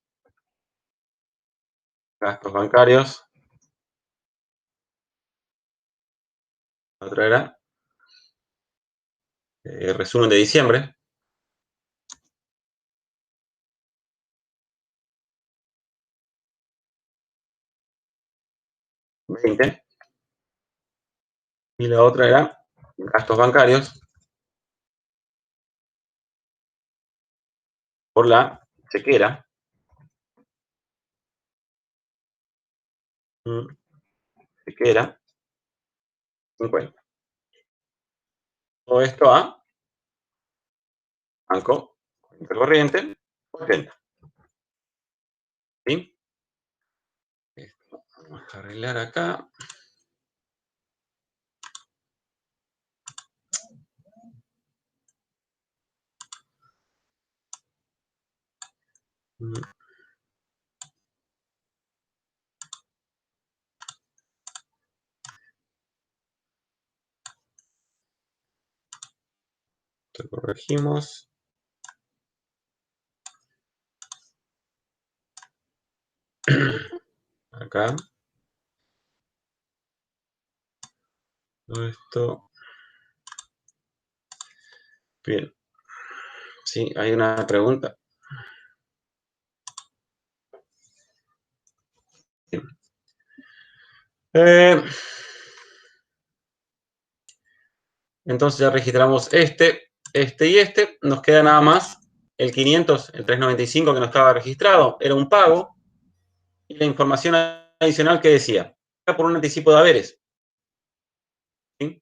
Gastos bancarios. Otra era resumen de diciembre. $20. Y la otra era gastos bancarios por la chequera. Chequera 50. Todo esto a banco corriente 80. ¿Sí? Esto vamos a arreglar acá. Esto corregimos. Acá. Esto. Bien. Sí, hay una pregunta. Bien. Entonces ya registramos este y este. Nos queda nada más el 500, el 395 que no estaba registrado. Era un pago. Y la información adicional que decía. Por un anticipo de haberes. ¿Sí?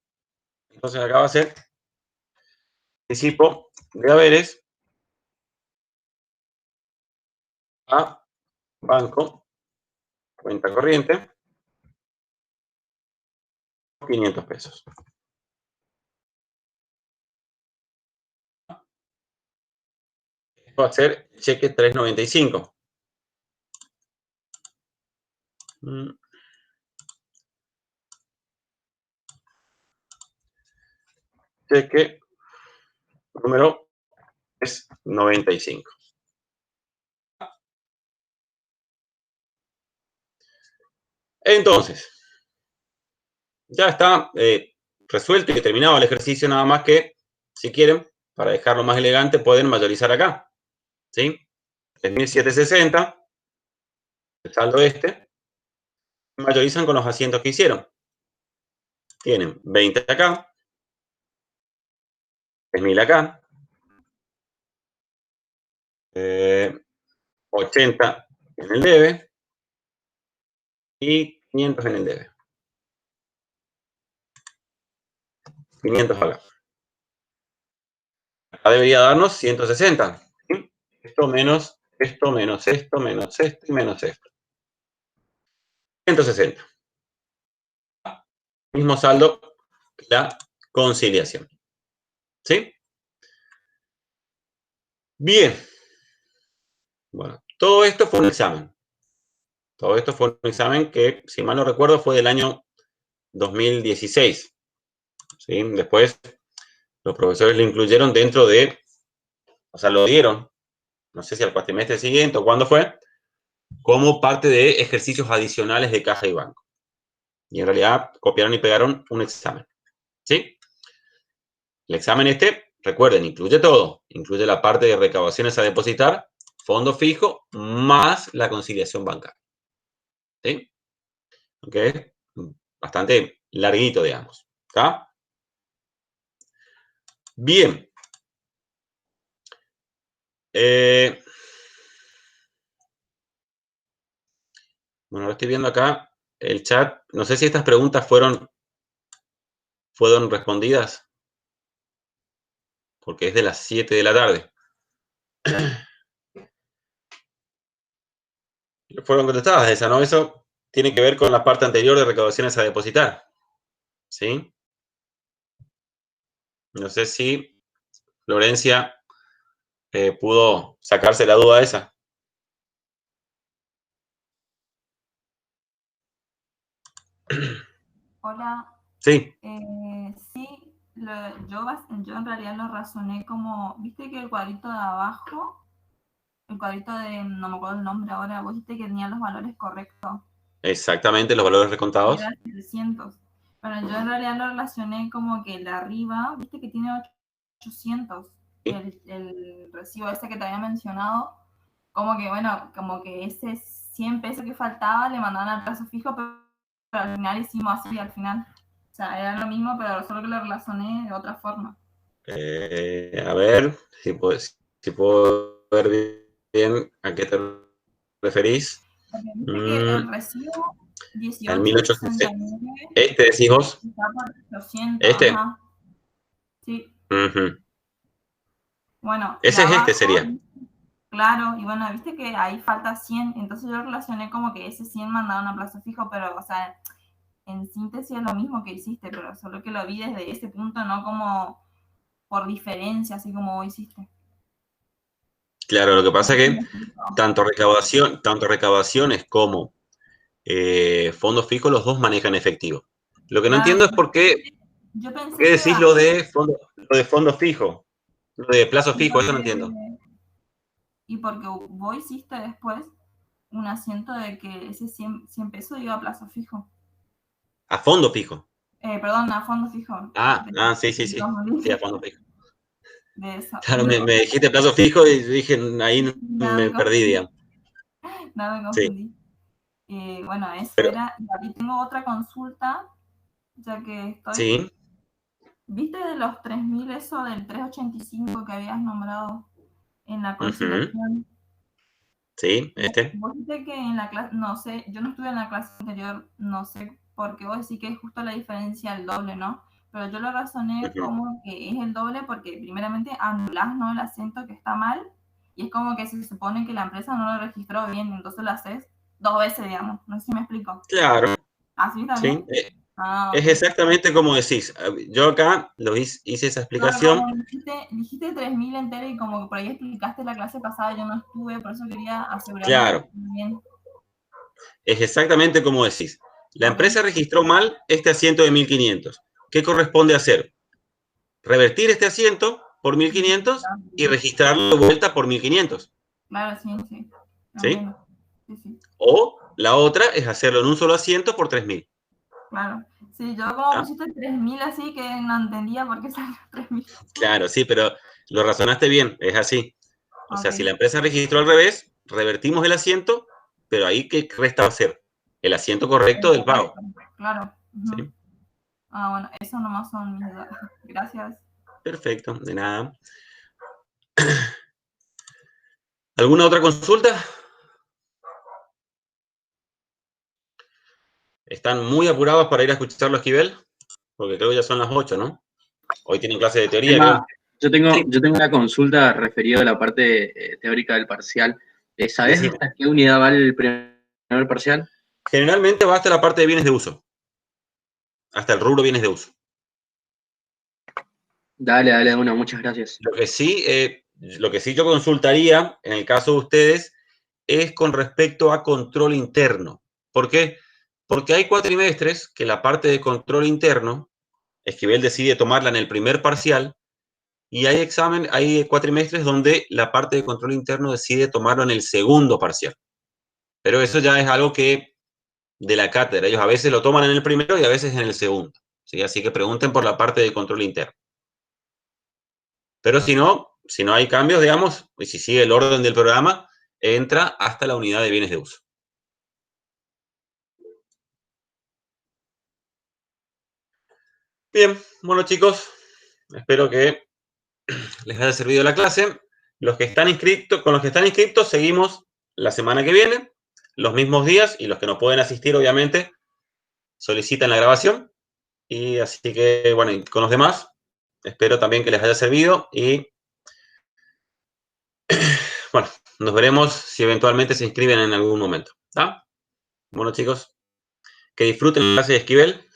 Entonces acá va a ser anticipo de haberes a banco, cuenta corriente, 500 pesos. Esto va a ser cheque 395. Cheque número es 95. Entonces, ya está resuelto y terminado el ejercicio, nada más que, si quieren, para dejarlo más elegante, pueden mayorizar acá. ¿Sí? 3.760, el saldo este, mayorizan con los asientos que hicieron. Tienen 20 acá, 3.000 acá, 80 en el debe y 500 en el debe. 500 acá. Acá debería darnos 160. ¿Sí? Esto menos esto, menos esto, menos esto y menos esto. 160. Mismo saldo que la conciliación. ¿Sí? Bien. Bueno, todo esto fue un examen. Todo esto fue un examen que, si mal no recuerdo, fue del año 2016. ¿Sí? Después, los profesores lo incluyeron dentro de, o sea, lo dieron, no sé si al cuatrimestre siguiente o cuándo fue, como parte de ejercicios adicionales de caja y banco. Y en realidad copiaron y pegaron un examen. ¿Sí? El examen este, recuerden, incluye todo. Incluye la parte de recaudaciones a depositar, fondo fijo, más la conciliación bancaria. ¿Sí? Ok. Bastante larguito, digamos. ¿Está? Bien. Bueno, lo estoy viendo acá, el chat. No sé si estas preguntas fueron respondidas, porque es de las 7 de la tarde. Fueron contestadas esa, ¿no? Eso tiene que ver con la parte anterior de recaudaciones a depositar. ¿Sí? No sé si Florencia pudo sacarse la duda esa. Hola. Sí. Sí, yo en realidad lo razoné como, viste que el cuadrito de abajo, el cuadrito de, no me acuerdo el nombre ahora, vos dijiste que tenía los valores correctos. Exactamente, los valores recontados. Era 700. Bueno, yo en realidad lo relacioné como que el de arriba, viste que tiene 800, Sí. el recibo ese que te había mencionado, como que bueno, como que ese 100 pesos que faltaba le mandaban al plazo fijo, pero al final hicimos así, al final. O sea, era lo mismo, pero solo que lo relacioné de otra forma. A ver si puedo ver bien a qué te referís. Porque viste que el recibo El 1860. 1869 Este decís vos. está por 800, Este. ajá. Sí. Bueno, y Ese es abajo, este sería. claro, y bueno, viste que ahí falta 100, entonces yo relacioné como que ese 100 mandaron a plazo fijo, pero, o sea, en síntesis es lo mismo que hiciste, pero solo que lo vi desde ese punto, no como por diferencia, así como vos hiciste. Claro, lo que pasa es que tanto recaudaciones como fondos fijos, los dos manejan efectivo. Lo que no entiendo es por qué decís lo de fondo fijo. Lo de plazo fijo, eso no entiendo. Y porque vos hiciste después un asiento de que ese 100 pesos iba a plazo fijo. A fondo fijo. Perdón, a fondo fijo. Sí. Sí, a fondo fijo. De eso. Claro, me dijiste plazo fijo y dije, ahí me perdí, digamos. Nada, me confundí. Sí. Bueno, eso era. Y aquí tengo otra consulta, ya que estoy. Sí. ¿Viste de los 3.000 eso del 385 que habías nombrado en la conciliación? Sí, Vos dijiste que en la clase, no sé, yo no estuve en la clase anterior, no sé por qué vos decís que es justo la diferencia el doble, ¿no? Pero yo lo razoné como que es el doble porque primeramente anulás, ¿no?, el acento que está mal, y es como que se supone que la empresa no lo registró bien, entonces lo haces 2 veces, digamos. No sé si me explico. Claro. ¿Así también? Sí. Okay. Es exactamente como decís. Yo acá hice esa explicación. No, como dijiste 3.000 entero y como que por ahí explicaste la clase pasada, yo no estuve, por eso quería asegurarme. Claro. Bien. Es exactamente como decís. La empresa registró mal este asiento de 1.500. ¿Qué corresponde hacer? Revertir este asiento por 1.500 y registrarlo de vuelta por 1.500. Claro, sí. ¿Sí? Sí. O la otra es hacerlo en un solo asiento por 3.000. Claro. Sí, yo como pusiste 3.000 así que no entendía por qué salió 3.000. Claro, sí, pero lo razonaste bien, es así. O sea, si la empresa registró al revés, revertimos el asiento, pero ahí ¿qué resta hacer? El asiento correcto del pago. Claro. ¿Sí? Bueno, eso nomás son mis dudas. Gracias. Perfecto, de nada. ¿Alguna otra consulta? ¿Están muy apurados para ir a escucharlo, Esquivel? Porque creo que ya son las 8, ¿no? Hoy tienen clase de teoría, creo. Yo tengo una consulta referida a la parte teórica del parcial. ¿Sabés hasta qué unidad va el primer parcial? Generalmente va hasta la parte de bienes de uso. Hasta el rubro bienes de uso. Dale, una, muchas gracias. Lo que sí yo consultaría, en el caso de ustedes, es con respecto a control interno. ¿Por qué? Porque hay cuatrimestres que la parte de control interno, Esquivel decide tomarla en el primer parcial, y hay cuatrimestres donde la parte de control interno decide tomarlo en el segundo parcial. Pero eso ya es algo que de la cátedra. Ellos a veces lo toman en el primero y a veces en el segundo. ¿Sí? Así que pregunten por la parte de control interno. Pero si no hay cambios, digamos, y si sigue el orden del programa, entra hasta la unidad de bienes de uso. Bien, bueno chicos, espero que les haya servido la clase. Con los que están inscriptos, seguimos la semana que viene, los mismos días, y los que no pueden asistir, obviamente, solicitan la grabación. Y así que, bueno, y con los demás, espero también que les haya servido y, bueno, nos veremos si eventualmente se inscriben en algún momento. ¿Está? Bueno chicos, que disfruten la clase de Esquivel.